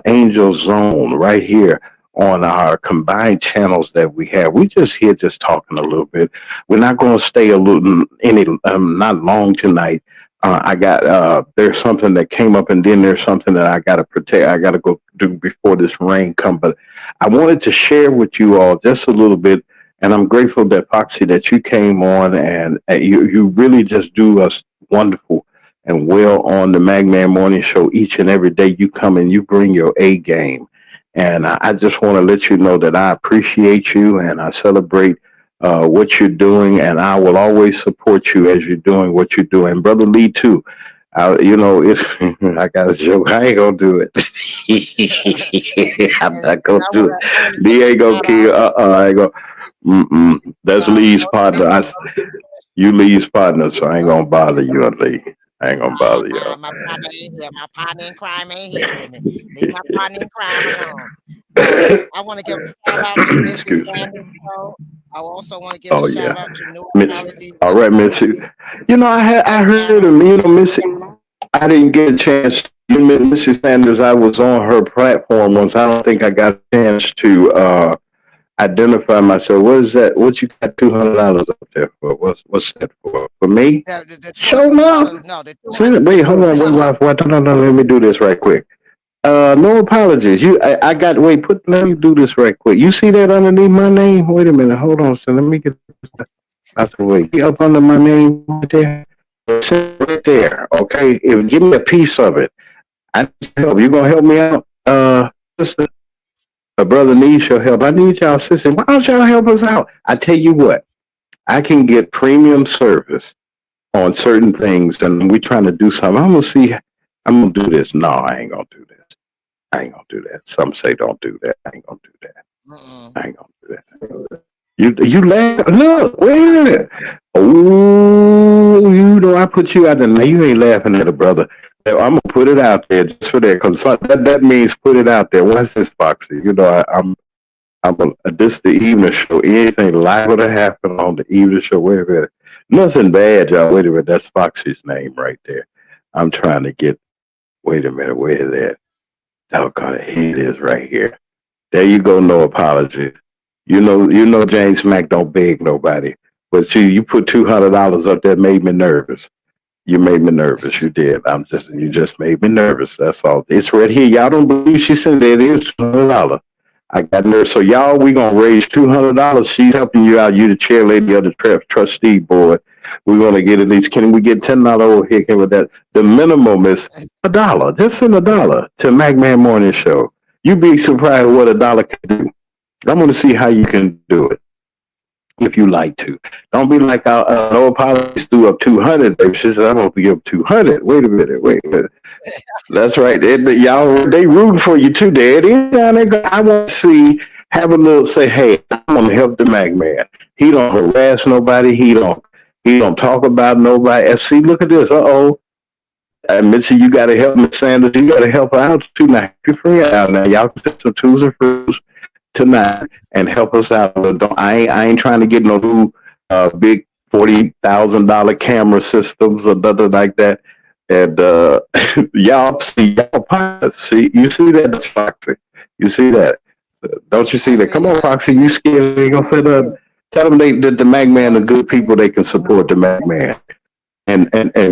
Angel Zone right here on our combined channels that we have. We just here just talking a little bit. We're not going to stay a little any not long tonight. I got there's something that came up, and then there's something that I got to protect. I got to go do before this rain come. But I wanted to share with you all just a little bit, and I'm grateful that Foxy that you came on, and you really just do us wonderful and well on the Magman Morning Show each and every day. You come and you bring your A game, and I just want to let you know that I appreciate you and I celebrate what you're doing, and I will always support you as you're doing what you're doing. Brother Lee, too. If I got a joke, I ain't gonna do it. I'm not and gonna do it. I want to give Lee a ain't gonna shout out kill. I ain't gonna. Mm-mm. That's to Lee's Miss partner. You Lee's partner, so I ain't gonna bother Miss you, Lee. I ain't gonna bother you. my partner ain't here. My partner in crime ain't here with me. Leave my partner in crime alone. No, I want to give a shout out to Missy Excuse me. Sanders Show. I also want to give a Oh shout yeah, out to No Miss. Apologies All right, Missy. Ministries I heard channel. him. Missy. I didn't get a chance. Missy Sanders. I was on her platform once. I don't think I got a chance to identify myself. What is that? What you got $200 up there for? What's that for? For me? The Show love. no, the Wait, hold on. Wait, 200. no. Let me do this right quick. No apologies. I got. Wait, let me do this right quick. You see that underneath my name? Wait a minute. Hold on. So let me get out the way. Get up under my name right there. Sit right there. Okay. Give me a piece of it. I need your help. You gonna help me out, sister? A brother needs your help. I need y'all, sister. Why don't y'all help us out? I tell you what. I can get premium service on certain things, and we're trying to do something. I'm gonna see. I'm gonna do this. No, I ain't gonna do this. I ain't gonna do that. Some say don't do that. I ain't gonna do that. Mm-mm. I ain't gonna do that. You laugh. Look, wait a minute. Oh, I put you out there. Now you ain't laughing at a brother. I'm gonna put it out there just for that. Cause that means put it out there. What's this, Foxy? This the evening show. Anything liable to happen on the evening show. Wait a minute. Nothing bad, y'all. Wait a minute. That's Foxy's name right there. I'm trying to get. Wait a minute. Where is that? Doggone it. Here it is right here. There you go. No apologies. James Mack don't beg nobody. But you put $200 up there, made me nervous. You made me nervous. You did. You just made me nervous. That's all. It's right here. Y'all don't believe she said it is $200. I got nervous. So y'all, we gonna raise $200. She's helping you out. You the chair lady of the trustee board. We're gonna get at least. Can we get $10 over here? With that, the minimum is a dollar. Just send a dollar to Mac Man Morning Show. You'd be surprised what a dollar can do. I'm gonna see how you can do it if you like to. Don't be like no apologies threw up 200. She said, I'm gonna give 200. Wait a minute. Wait a minute. That's right. Y'all, they rooting for you too, Dad. I want to see, have a little say, hey, I'm gonna help the Mac Man. He don't harass nobody. He don't talk about nobody. And see, look at this. Missy, you gotta help Miss Sanders. You gotta help her out too now. Your friend out now. Y'all can set some twos and fruits tonight and help us out. I ain't trying to get no new big $40,000 camera systems or nothing like that. And y'all partners. See, you see that, Foxy? You see that? Don't you I see that? see Come it. on, I Foxy. see You it. scared? You gonna say that? Tell them that the Mac Man are good people. They can support the Mac Man and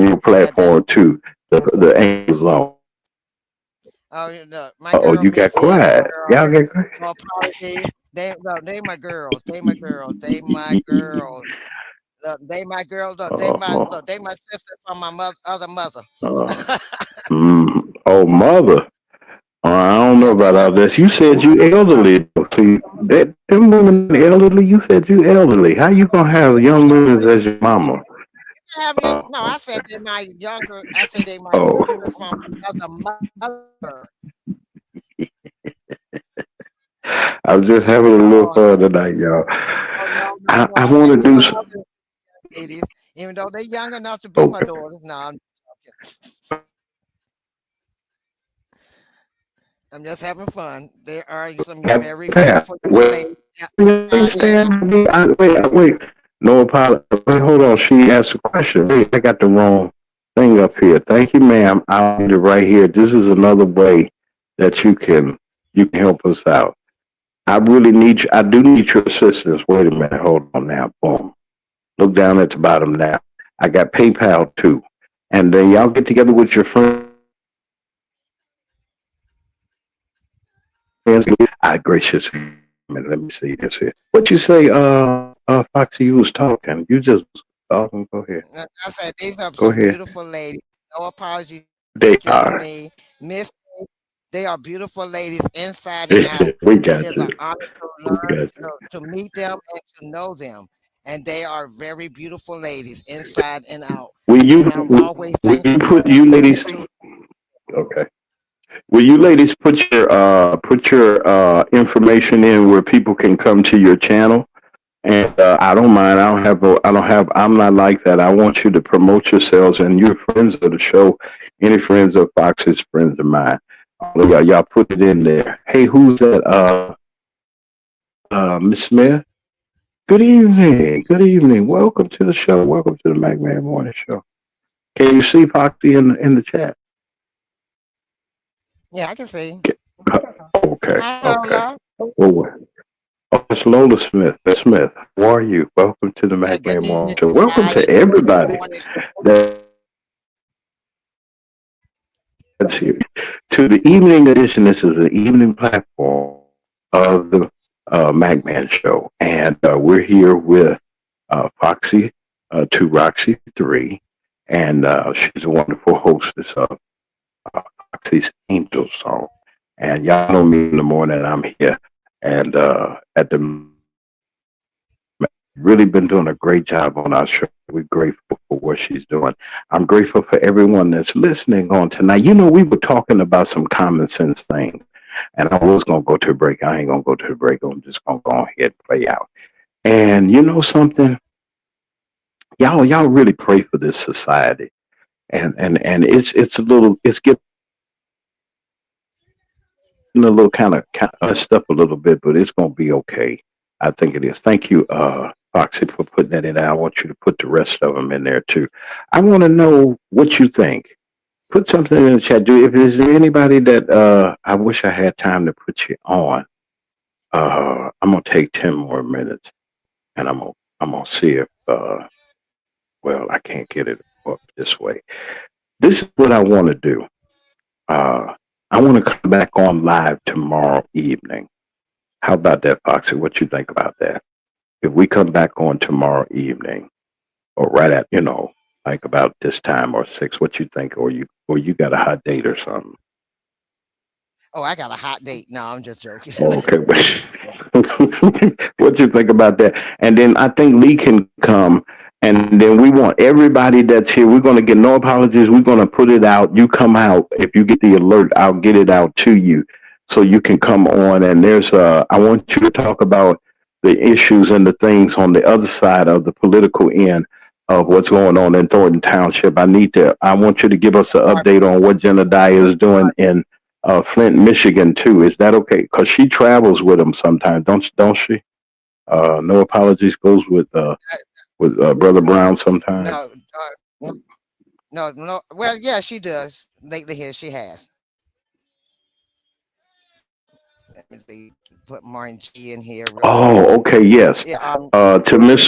your Yeah, that. platform too. The Angel Zone. Oh, you know, my Oh, girl you got Missy and my quiet. girl. Y'all get quiet. No apologies. They no, they my girls. They my girls. They my girls. Look, they my girls. Uh, Look, they my sister from my mother, other mother. uh, oh, mother. I don't know Yeah, they about my. all this. You said you elderly. Though. See, that them women elderly. You said you elderly. How you gonna have young women as your mama? Have you? No, I Okay. said they my younger. I said they my Oh, sister from another mother. I'm just having a little Oh, fun tonight, y'all. oh no, no, I no. want And to you do. know, other ladies, even though they're young enough to be my Okay. daughters, no, I'm just having fun. There are some Have very Pat. beautiful young Wait, ladies you inside and out. understand? Wait. No apology. Wait, hold on. She asked a question. Wait, I got the wrong thing up here. Thank you, ma'am. I'll read it right here. This is another way that you can help us out. I really need you. I do need your assistance. Wait a minute. Hold on now. Boom. Look down at the bottom now. I got PayPal too. And then y'all get together with your friends. I gracious. Let me see this here. What you say, Foxy? You was talking. You just talking. Go ahead. I said these are Go some ahead. beautiful ladies. No apology, They just are. me. Miss, they are beautiful ladies inside and out. We It got is an you. honor to We learn, got you. to meet them and to know them. And they are very beautiful ladies inside and out. Will you And I'm always will you thankful put you ladies? to. Okay. Will you ladies put your information in where people can come to your channel? And I don't mind. I don't have. I don't have. I'm not like that. I want you to promote yourselves and your friends of the show. Any friends of Fox's friends of mine. All of y'all put it in there. Hey, who's that? Miss Smith. Good evening. Good evening. Welcome to the show. Welcome to the Mac Man Morning Show. Can you see Foxy in the chat? Yeah, I can see. Okay. Hi, Okay. Lola. Well, oh, it's Lola Smith. Smith. How are you? Welcome to the Yeah, Mac good Man Morning evening. Show. Welcome How you to doing this everybody morning? that's here to the evening edition. This is the evening platform of the Mac Man Show, and we're here with Foxy, to Roxy 3, and she's a wonderful hostess of Foxy's Angel Song. And y'all know me in the morning. I'm here, and at the really been doing a great job on our show. We're grateful for what she's doing. I'm grateful for everyone that's listening on tonight. You know, we were talking about some common sense things, and I was gonna go to a break. I ain't gonna go to a break. I'm just gonna go ahead and play out. And you know something, y'all really pray for this society, and it's a little, it's getting a little kind of messed up a little bit, but it's gonna be okay. I think it is. Thank you, Foxy, for putting that in. I want you to put the rest of them in there too. I want to know what you think. Put something in the chat. Do if is there anybody that I wish I had time to put you on. I'm gonna take 10 more minutes, and I'm gonna see if well I can't get it up this way. This is what I want to do. Uh, I want to come back on live tomorrow evening. How about that, Foxy? What you think about that? If we come back on tomorrow evening, or right at like about this time or 6, what you think? Or you got a hot date or something? Oh, I got a hot date. No, I'm just joking. Okay, what you think about that? And then I think Lee can come, and then we want everybody that's here. We're going to get no apologies. We're going to put it out. You come out if you get the alert. I'll get it out to you, so you can come on. And I want you to talk about the issues and the things on the other side of the political end of what's going on in Thornton Township. I want you to give us an update on what Jedediah is doing in Flint, Michigan too. Is that okay? Because she travels with him sometimes, don't she? No apologies goes with Brother Brown sometimes. No, no, no. Well, yeah, she does. Lately here, she has. Let me see, put Martin G in here real quick. Oh, okay, yes. Yeah, To Miss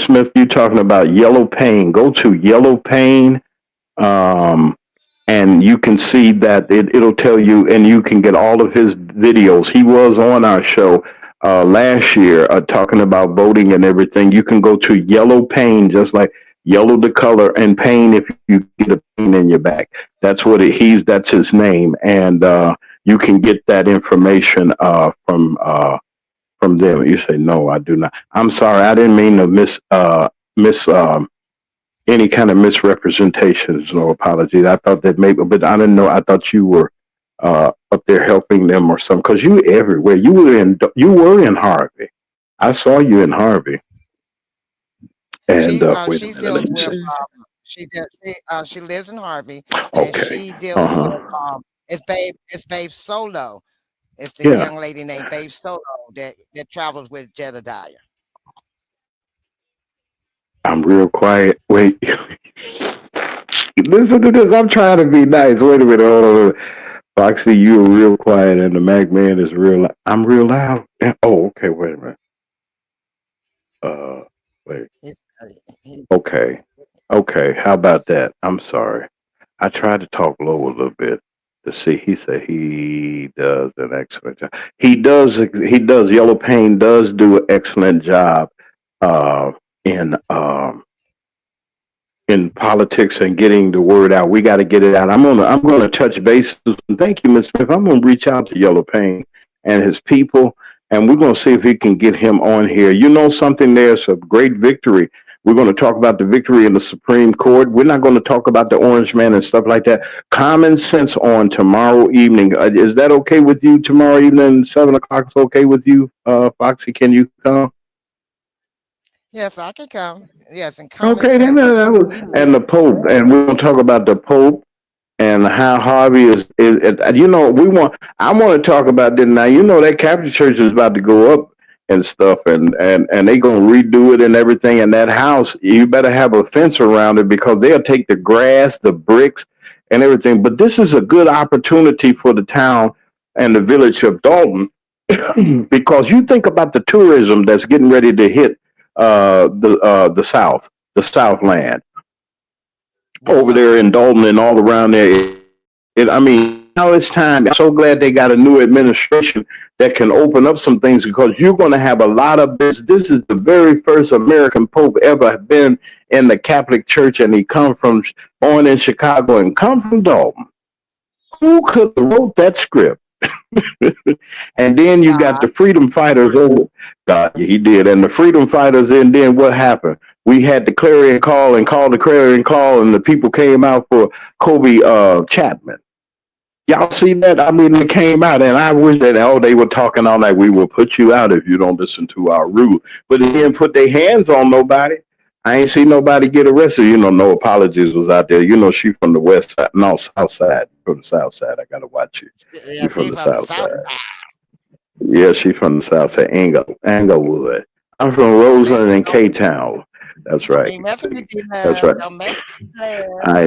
Smith, you talking about Yellow Pain. Go to Yellow Pain, um, and you can see that it'll tell you, and you can get all of his videos. He was on our show last year talking about voting and everything. You can go to Yellow Pain, just like yellow the color, and pain if you get a pain in your back. That's what that's his name, and you can get that information from them. You say, no, I do not. I'm sorry, I didn't mean to miss any kind of misrepresentations or apologies. I thought that maybe, but I didn't know. I thought you were up there helping them or something because you were everywhere. You were in Harvey. I saw you in Harvey. And wait a she minute, deals let me with see. she lives in Harvey, and Okay. she deals with Uh huh. it's Babe Solo. It's the Yeah. young lady named Babe Solo that travels with Jedediah. I'm real quiet. Wait. Listen to this. I'm trying to be nice. Wait a minute. Hold on. Foxy, you're real quiet, and the Mac Man is real. I'm real loud. Oh, okay. Wait a minute. Uh, wait. He's, he, Okay. Okay. How about that? I'm sorry. I tried to talk low a little bit to see. He said he does an excellent job. He does. He does. Yellow Pain does do an excellent job uh, in in politics and getting the word out. We got to get it out. I'm gonna touch bases. And thank you, Ms. Smith. I'm gonna reach out to Yellow Pain and his people, and we're gonna see if we can get him on here. You know something? There's a great victory. We're going to talk about the victory in the Supreme Court. We're not going to talk about the Orange Man and stuff like that. Common Sense on tomorrow evening. Is that okay with you? Tomorrow evening, 7 o'clock is okay with you, Foxy? Can you come? yes, I can come. Yes, and common Okay, then, sense. We need and the Pope, and we're going to talk about the Pope and how Harvey you know, I want to talk about this now. You know, that Catholic Church is about to go up and stuff, and they gonna redo it and everything. And that house, you better have a fence around it because they'll take the grass, the bricks, and everything. But this is a good opportunity for the town and the village of Dalton because you think about the tourism that's getting ready to hit the South, the Southland yes, over sir. there in Dalton and all around there. I mean, now it's time. I'm so glad they got a new administration that can open up some things because you're going to have a lot of this. This is the very first American Pope ever been in the Catholic Church, and he come from born in Chicago and come from Dalton. Who could have wrote that script? And then you got God, the freedom fighters over. God, yeah, he did. And the freedom fighters, and then what happened? We had the clarion call and called the clarion call, and the people came out for Kobe Chapman. Y'all see that? I mean, it came out, and I wish that they were talking all night. We will put you out if you don't listen to our rule. But they didn't put their hands on nobody. I ain't see nobody get arrested. You know, no apologies was out there. You know, she from the west side, no, south side. From the south side, I gotta watch you. yeah, You from she the from the south south side? side. Yeah, she from the south side, Englewood. I'm from Don't mess, Roseland and don't, K Town. That's don't right. be messing with you, That's love. right. Don't mess with you, love. I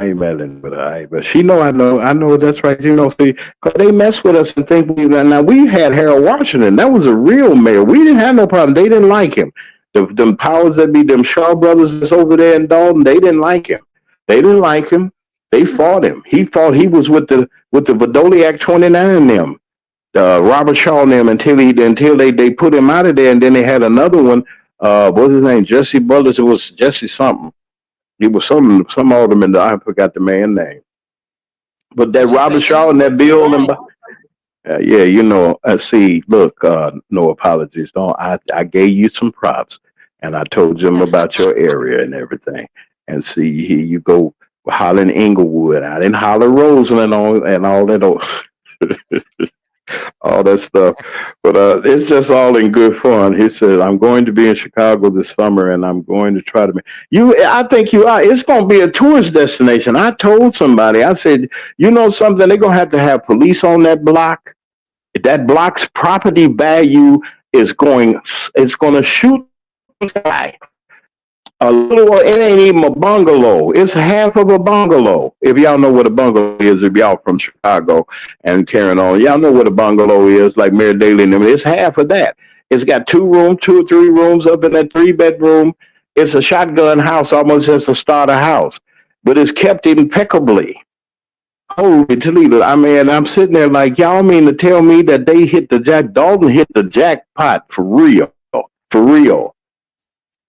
ain't meddling with her. But she know I know that's right. You know, see, 'cause they mess with us and think now we had Harold Washington. That was a real mayor. We didn't have no problem. They didn't like him. Them powers that be, them Shaw brothers that's over there in Dalton, they didn't like him. They didn't like him. They fought him. He was with the Vidoliak 29 and them. Robert Shaw and them until they put him out of there, and then they had another one. What's his name? Jesse Brothers. It was Jesse something. He was some alderman that I forgot the man's name. But Well, that he Robert said Shaw and Inglewood that was Bill and right. yeah, you know. See, look, no apologies. Don't I gave you some props, and I told them about your area and everything. And see, here you go hollering Inglewood. I didn't holler Roseland on and all that. All that stuff. But it's just all in good fun. He said, "I'm going to be in Chicago this summer, and I'm going to try to be you. I think you are. It's going to be a tourist destination." I told somebody, I said, "You know something? They're going to have police on that block. That block's property value is going. It's going to shoot high A little, it ain't even a bungalow. It's half of a bungalow. If y'all know what a bungalow is, if y'all from Chicago and carrying on, y'all know what a bungalow is, like Mary Daly and them. It's half of that. It's got 2 rooms, 2 or 3 rooms up in that 3 bedroom. It's a shotgun house, almost as a starter house, but it's kept impeccably. Holy Toledo. I mean, I'm sitting there like, y'all mean to tell me that they hit the Dalton hit the jackpot for real. For real.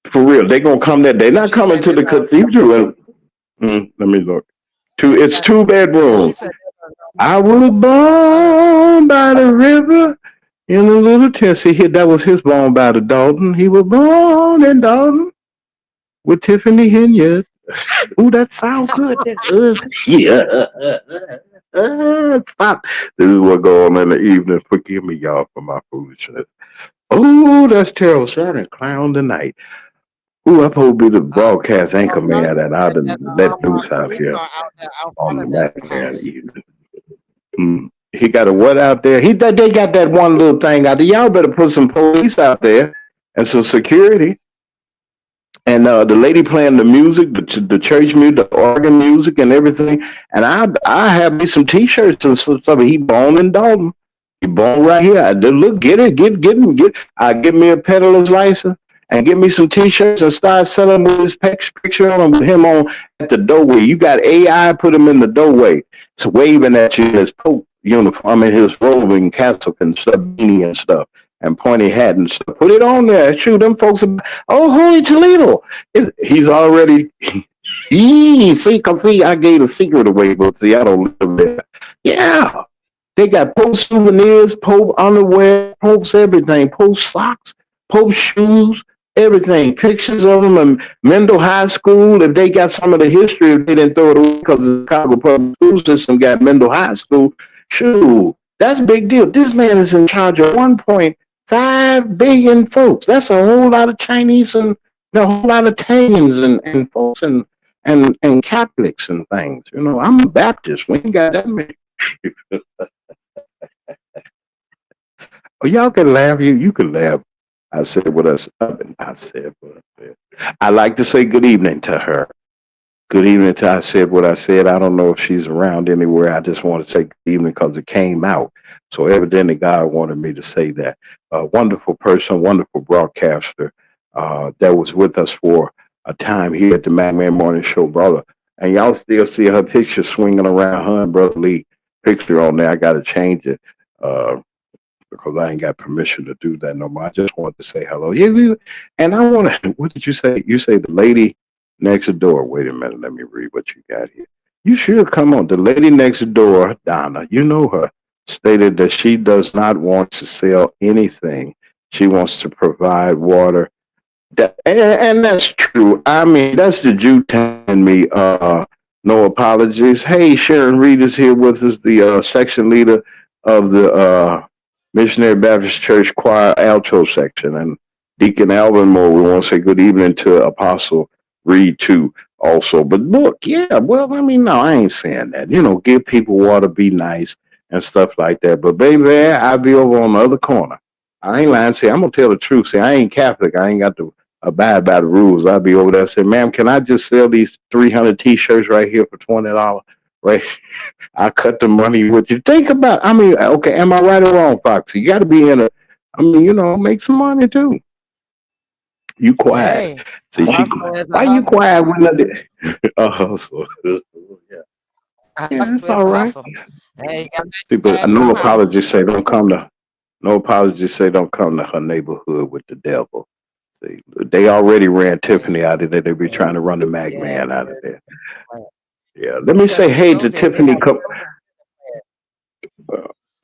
For real. They gonna come that day. Not She coming said to this. the cathedral. Let me look. It's two Yeah, she bedrooms. said I was hundred. born by the river in a little tent. See, that was his born by the Dalton. He was born in Dalton with Tiffany Henyard. Ooh, that sound good. Yeah. Pop. This is what go on in the evening. Forgive me, y'all, for my foolishness. Oh, that's terrible. Saturday clown tonight. Ooh, I'm supposed to be the broadcast anchor man, and I done let loose out here Restart out there out on front the of that Mac Man house. Evening. He got a what out there? They got that one little thing out there. Y'all better put some police out there and some security. And the lady playing the music, the church music, the organ music, and everything. And I have me some T-shirts and some stuff. He born in Dalton. He born right here. I did look, get it, get him, get. I give me a peddler's license and get me some T-shirts and start selling with his picture on him, with him on at the doorway. You got AI, put him in the doorway. It's waving at you in his Pope uniform, in his robe and cassock and stuff, beanie and stuff, and pointy hat and stuff. Put it on there. Shoot, them folks. Oh, holy Toledo! He's already. See, I gave the secret away, but see, I don't live there. Yeah, they got Pope souvenirs, Pope underwear, Pope's everything, Pope socks, Pope shoes, everything. Pictures of them in Mendel High School. If they got some of the history, if they didn't throw it away because the Chicago public school system got Mendel High School, shoot, that's a big deal. This man is in charge of 1.5 billion folks. That's a whole lot of Chinese and a whole lot of Italians and folks and Catholics and things. You know, I'm a Baptist. We ain't got that many. Oh, y'all can laugh. You can laugh. I said what I said what I said. I like to say good evening to her. Good evening to I said what I said. I don't know if she's around anywhere. I just want to say good evening because it came out. So evidently God wanted me to say that. A wonderful person, wonderful broadcaster that was with us for a time here at the Madman Morning Show, brother. And y'all still see her picture swinging around, her and Brother Lee picture on there. I got to change it. Because I ain't got permission to do that no more. I just wanted to say hello. And I want to, what did you say? You say the lady next door. Wait a minute. Let me read what you got here. You should come on. The lady next door, Donna, you know her, stated that she does not want to sell anything. She wants to provide water. And that's true. I mean, that's the Jew telling me, no apologies. Hey, Sharon Reed is here with us, the section leader of the Missionary Baptist Church Choir Alto section. And Deacon Alvin Moore, we want to say good evening to Apostle Reed too also. But look, yeah, well, I mean, no, I ain't saying that. You know, give people water, be nice and stuff like that. But baby, I'll be over on the other corner. I ain't lying. See, I'm gonna tell the truth. See, I ain't Catholic. I ain't got to abide by the rules. I'll be over there and say, ma'am, can I just sell these 300 t-shirts right here for $20? Right? I cut the money with you. Think about, I mean, okay, am I right or wrong, Foxy? You got to be in a, I mean, you know, make some money too. You quiet. Hey, See, hustle is a why you hustle. quiet when I did? So, yeah. A Yeah, hustle it's is all a right. hustle. Hey, you got to make See, your but bag no somehow. apologies say don't come to, no apologies say don't come to her neighborhood with the devil. They already ran Yeah, Tiffany out of there. They be trying to run the Mac yeah. Man out of there. Right. Yeah. Let He me said say when you hey go to there, they Tiffany. have Come.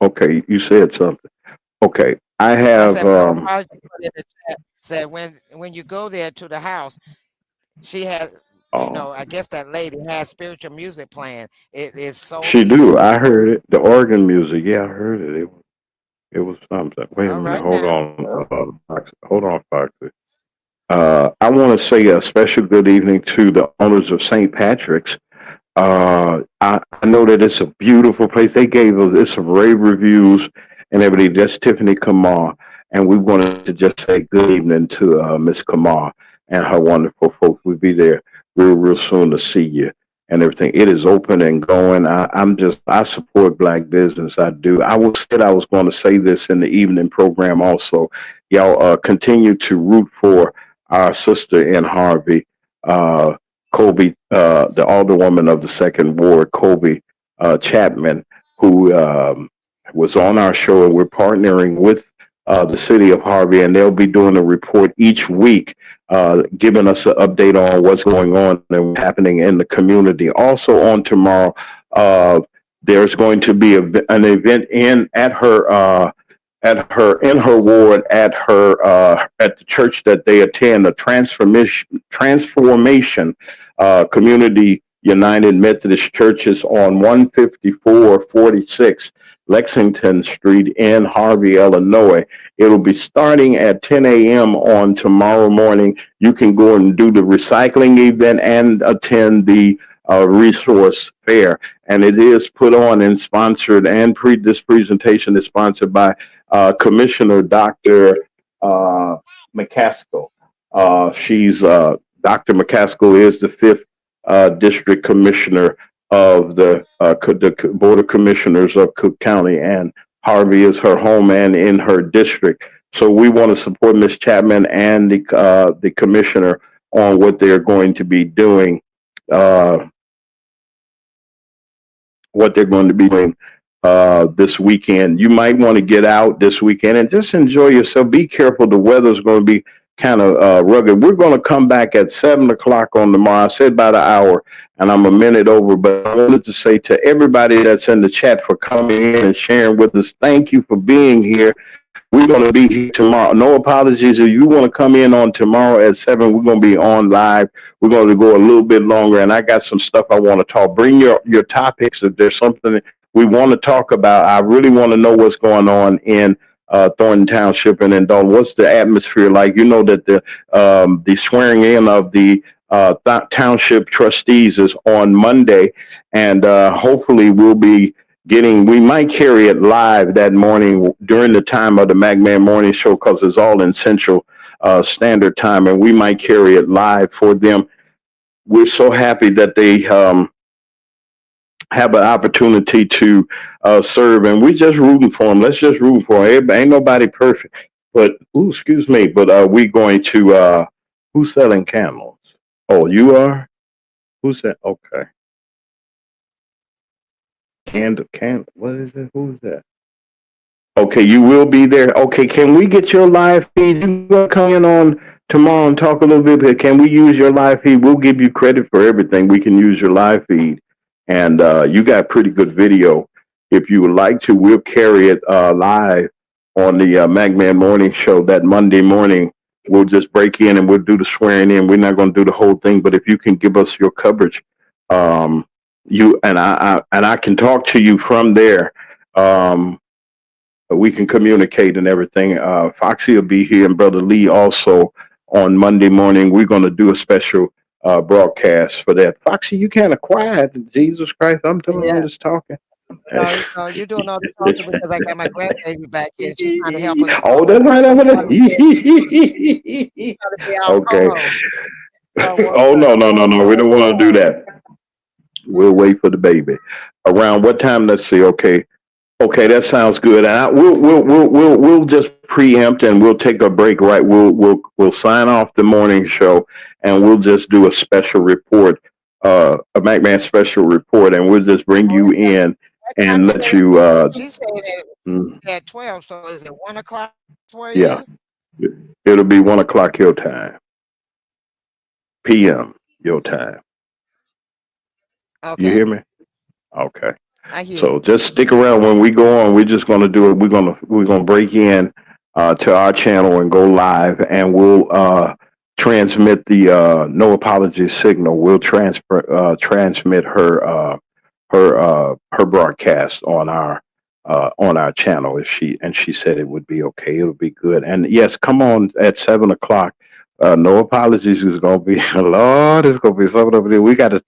Okay, you said something. Okay, I I have. said no apology put in the chat. Said when you go there to the house, she has Oh, I guess that lady has spiritual music playing. It is so she do. peaceful. I heard it. The organ music. Yeah, I heard it. It was something. Wait a All minute. right Hold now. on. Hold on, Foxy. I want to say a special good evening to the owners of St. Patrick's. I know that it's a beautiful place. They gave us it's some rave reviews and everything. That's Tiffany Kamar, and we wanted to just say good evening to Miss Kamar. and her wonderful folks. We'll be there real soon to see you and everything. It is open and going. I support black business. I do. I was going to say this in the evening program also. Y'all continue to root for our sister in Harvey, uh, Kobe, the alderwoman of the Second Ward, Kobe Chapman, who was on our show, and we're partnering with the city of Harvey, and they'll be doing a report each week, giving us an update on what's going on and what's happening in the community. Also, on tomorrow, uh, there's going to be an event at her in her ward at the church that they attend, a transformation community United Methodist Churches on 15446 Lexington Street in Harvey, Illinois. It'll be starting at 10 a.m. on tomorrow morning. You can go and do the recycling event and attend the resource fair. And it is put on and sponsored, and this presentation is sponsored by Commissioner Dr. McCaskill. She's Dr. McCaskill is the fifth district commissioner of the Board of Commissioners of Cook County, and Harvey is her home and in her district. So we want to support Ms. Chapman and the commissioner on what they're going to be doing. What they're going to be doing this weekend. You might want to get out this weekend and just enjoy yourself. Be careful. The weather's going to be kind of rugged. We're going to come back at 7 o'clock on tomorrow. I said about an hour, and I'm a minute over, but I wanted to say to everybody that's in the chat for coming in and sharing with us, thank you for being here. We're going to be here tomorrow. No apologies. If you want to come in on tomorrow at 7, we're going to be on live. We're going to go a little bit longer, and I got some stuff I want to talk. Bring your topics if there's something we want to talk about. I really want to know what's going on in Thornton Township and in Dalton. What's the atmosphere like? You know that the swearing in of the township trustees is on Monday, and hopefully we might carry it live that morning during the time of the Mack Man Morning Show, because it's all in Central Standard Time, and we might carry it live for them. We're so happy that they have an opportunity to serve, and we're just rooting for them. Let's just root for them. Ain't nobody perfect, but excuse me, but we going to who's selling camels? Oh, you are. Who's that? Okay. What is it? Who's that? Okay, you will be there. Okay, can we get your live feed? You gonna come in on tomorrow and talk a little bit. But can we use your live feed? We'll give you credit for everything. We can use your live feed, and you got pretty good video. If you would like to, we'll carry it live on the Mack Man Morning Show that Monday morning. We'll just break in and we'll do the swearing in. We're not going to do the whole thing, but if you can give us your coverage, you and I can talk to you from there. We can communicate and everything. Foxy will be here, and Brother Lee also on Monday morning. We're going to do a special broadcast for that. Foxy, you kind of quiet. Jesus Christ, I'm just talking. No, you're doing all the talking because I got my grandbaby back here. She's trying to help us. Oh, that's right. Okay. Oh, no. We don't want to do that. We'll wait for the baby. Around what time? Let's see. Okay, that sounds good. And we'll just preempt and we'll take a break. Right, we'll sign off the morning show and we'll just do a special report, a Mack Man special report, and we'll just bring you in and let you. She said that at 12. So is it 1 o'clock for you? Yeah, it'll be 1 o'clock your time, p.m. your time. Okay. You hear me? Okay. I hear So you. just stick around when we go on. We're just going to do it. We're gonna break in to our channel and go live, and we'll transmit the no apology signal. We'll transmit her broadcast on our channel. If she said it would be okay. It'll be good. And yes, come on at 7 o'clock. No apologies is gonna be Lord. It's gonna be something over there. We got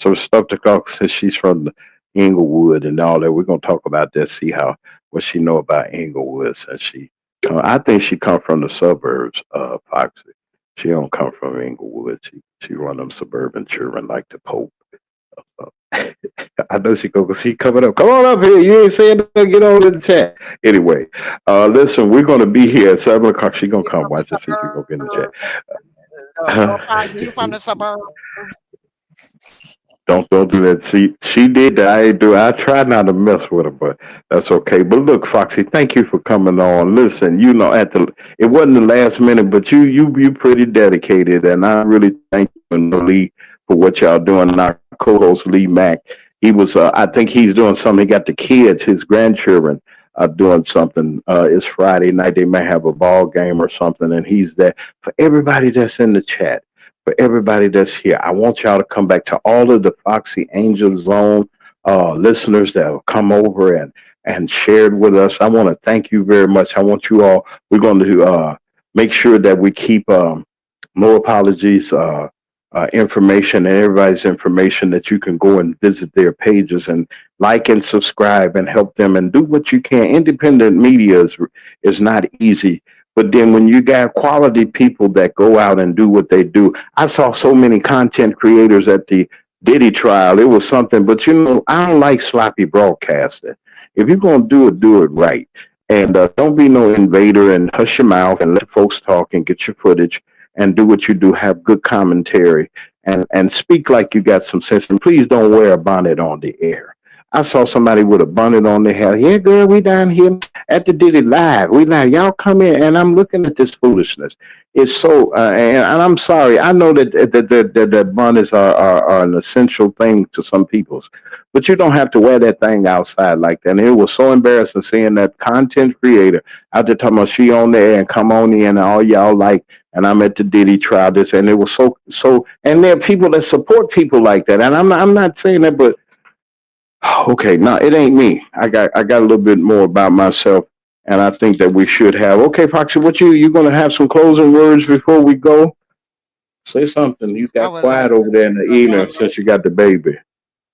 some stuff to talk since she's from the Inglewood and all that. We're gonna talk about that. See what she know about Inglewood since I think she come from the suburbs of Foxy. She don't come from Inglewood. She run them suburban children like the Pope. So, I know she coming up. Come on up here. You ain't saying nothing. Get on in the chat. Anyway, listen, we're gonna be here at 7 o'clock. She gonna You come. from the Watch and see if she gonna get in the suburbs? No, Pops, you from chat. the suburbs? Don't do that. She did that. I ain't do. I try not to mess with her, but that's okay. But look, Foxy, thank you for coming on. Listen, it wasn't the last minute, but you pretty dedicated, and I really thank you and Lee for what y'all doing. And our co-host Lee Mack, he was. I think he's doing something. He got the kids, his grandchildren, are doing something. It's Friday night. They may have a ball game or something, and he's there for everybody that's in the chat for everybody that's here. I want y'all to come back to all of the Foxy Angel Zone listeners that have come over and shared with us. I want to thank you very much. I want you all. We're going to make sure that we keep no apologies. Information and everybody's information that you can go and visit their pages and like and subscribe and help them and do what you can. Independent media is not easy, but then when you got quality people that go out and do what they do, I saw so many content creators at the Diddy trial. It was something, but I don't like sloppy broadcasting. If you're going to do it right. And don't be no invader and hush your mouth and let folks talk and get your footage and do what you do. Have good commentary and speak like you got some sense. And please don't wear a bonnet on the air. I saw somebody with a bonnet on their head. Yeah, girl, we down here at the Diddy Live. We live. Y'all come in, and I'm looking at this foolishness. It's so, and I'm sorry. I know that bonnets are an essential thing to some people's, but you don't have to wear that thing outside like that. And it was so embarrassing seeing that content creator out there talking about she on there and come on in and all y'all like, and I'm at the Diddy trial this, and it was so. And there are people that support people like that, and I'm not saying that, but okay, no, it ain't me. I got a little bit more about myself, and I think that we should have. Okay, Foxy, what you gonna have some closing words before we go? Say something. You I got would like quiet over there in the look, I, evening since you got the baby.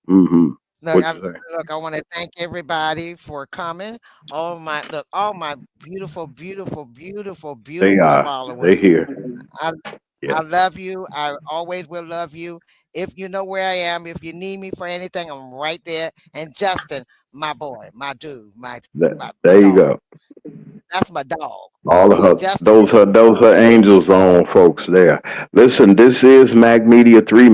Mm-hmm. look, What I you say? look. I want to thank everybody for coming. All my beautiful, beautiful, beautiful, They beautiful are. They followers. here. I Yeah. I love you. I always will love you. If you know where I am, if you need me for anything, I'm right there. And Justin, my boy, my dude, my There you dog. go. That's my dog. All of Yeah, her, Justin those is are those are angels on folks there. Listen, this is Mag Media 3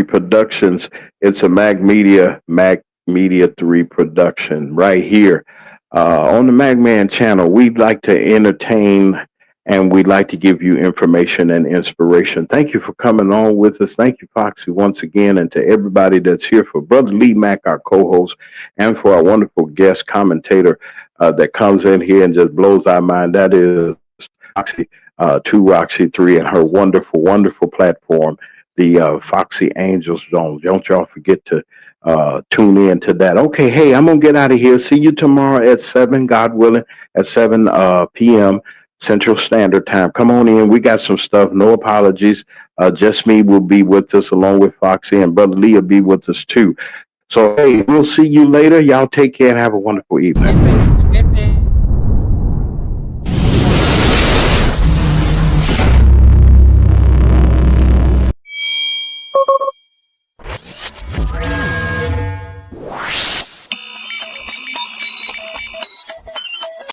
Productions. It's a Mag Media 3 production right here on the Mag Man channel. We'd like to entertain and we'd like to give you information and inspiration. Thank you for coming on with us. Thank you, Foxy, once again, and to everybody that's here for Brother Lee Mack, our co-host, and for our wonderful guest commentator that comes in here and just blows our mind. That is Foxy, 2 Roxy 3, and her wonderful, wonderful platform, the Foxy Angels Zone. Don't y'all forget to tune in to that. Okay, hey, I'm going to get out of here. See you tomorrow at 7, God willing, at 7 p.m. Central Standard Time. Come on in. We got some stuff. No apologies. Just me will be with us along with Foxy, and Brother Lee will be with us too. So, hey, we'll see you later. Y'all take care and have a wonderful evening.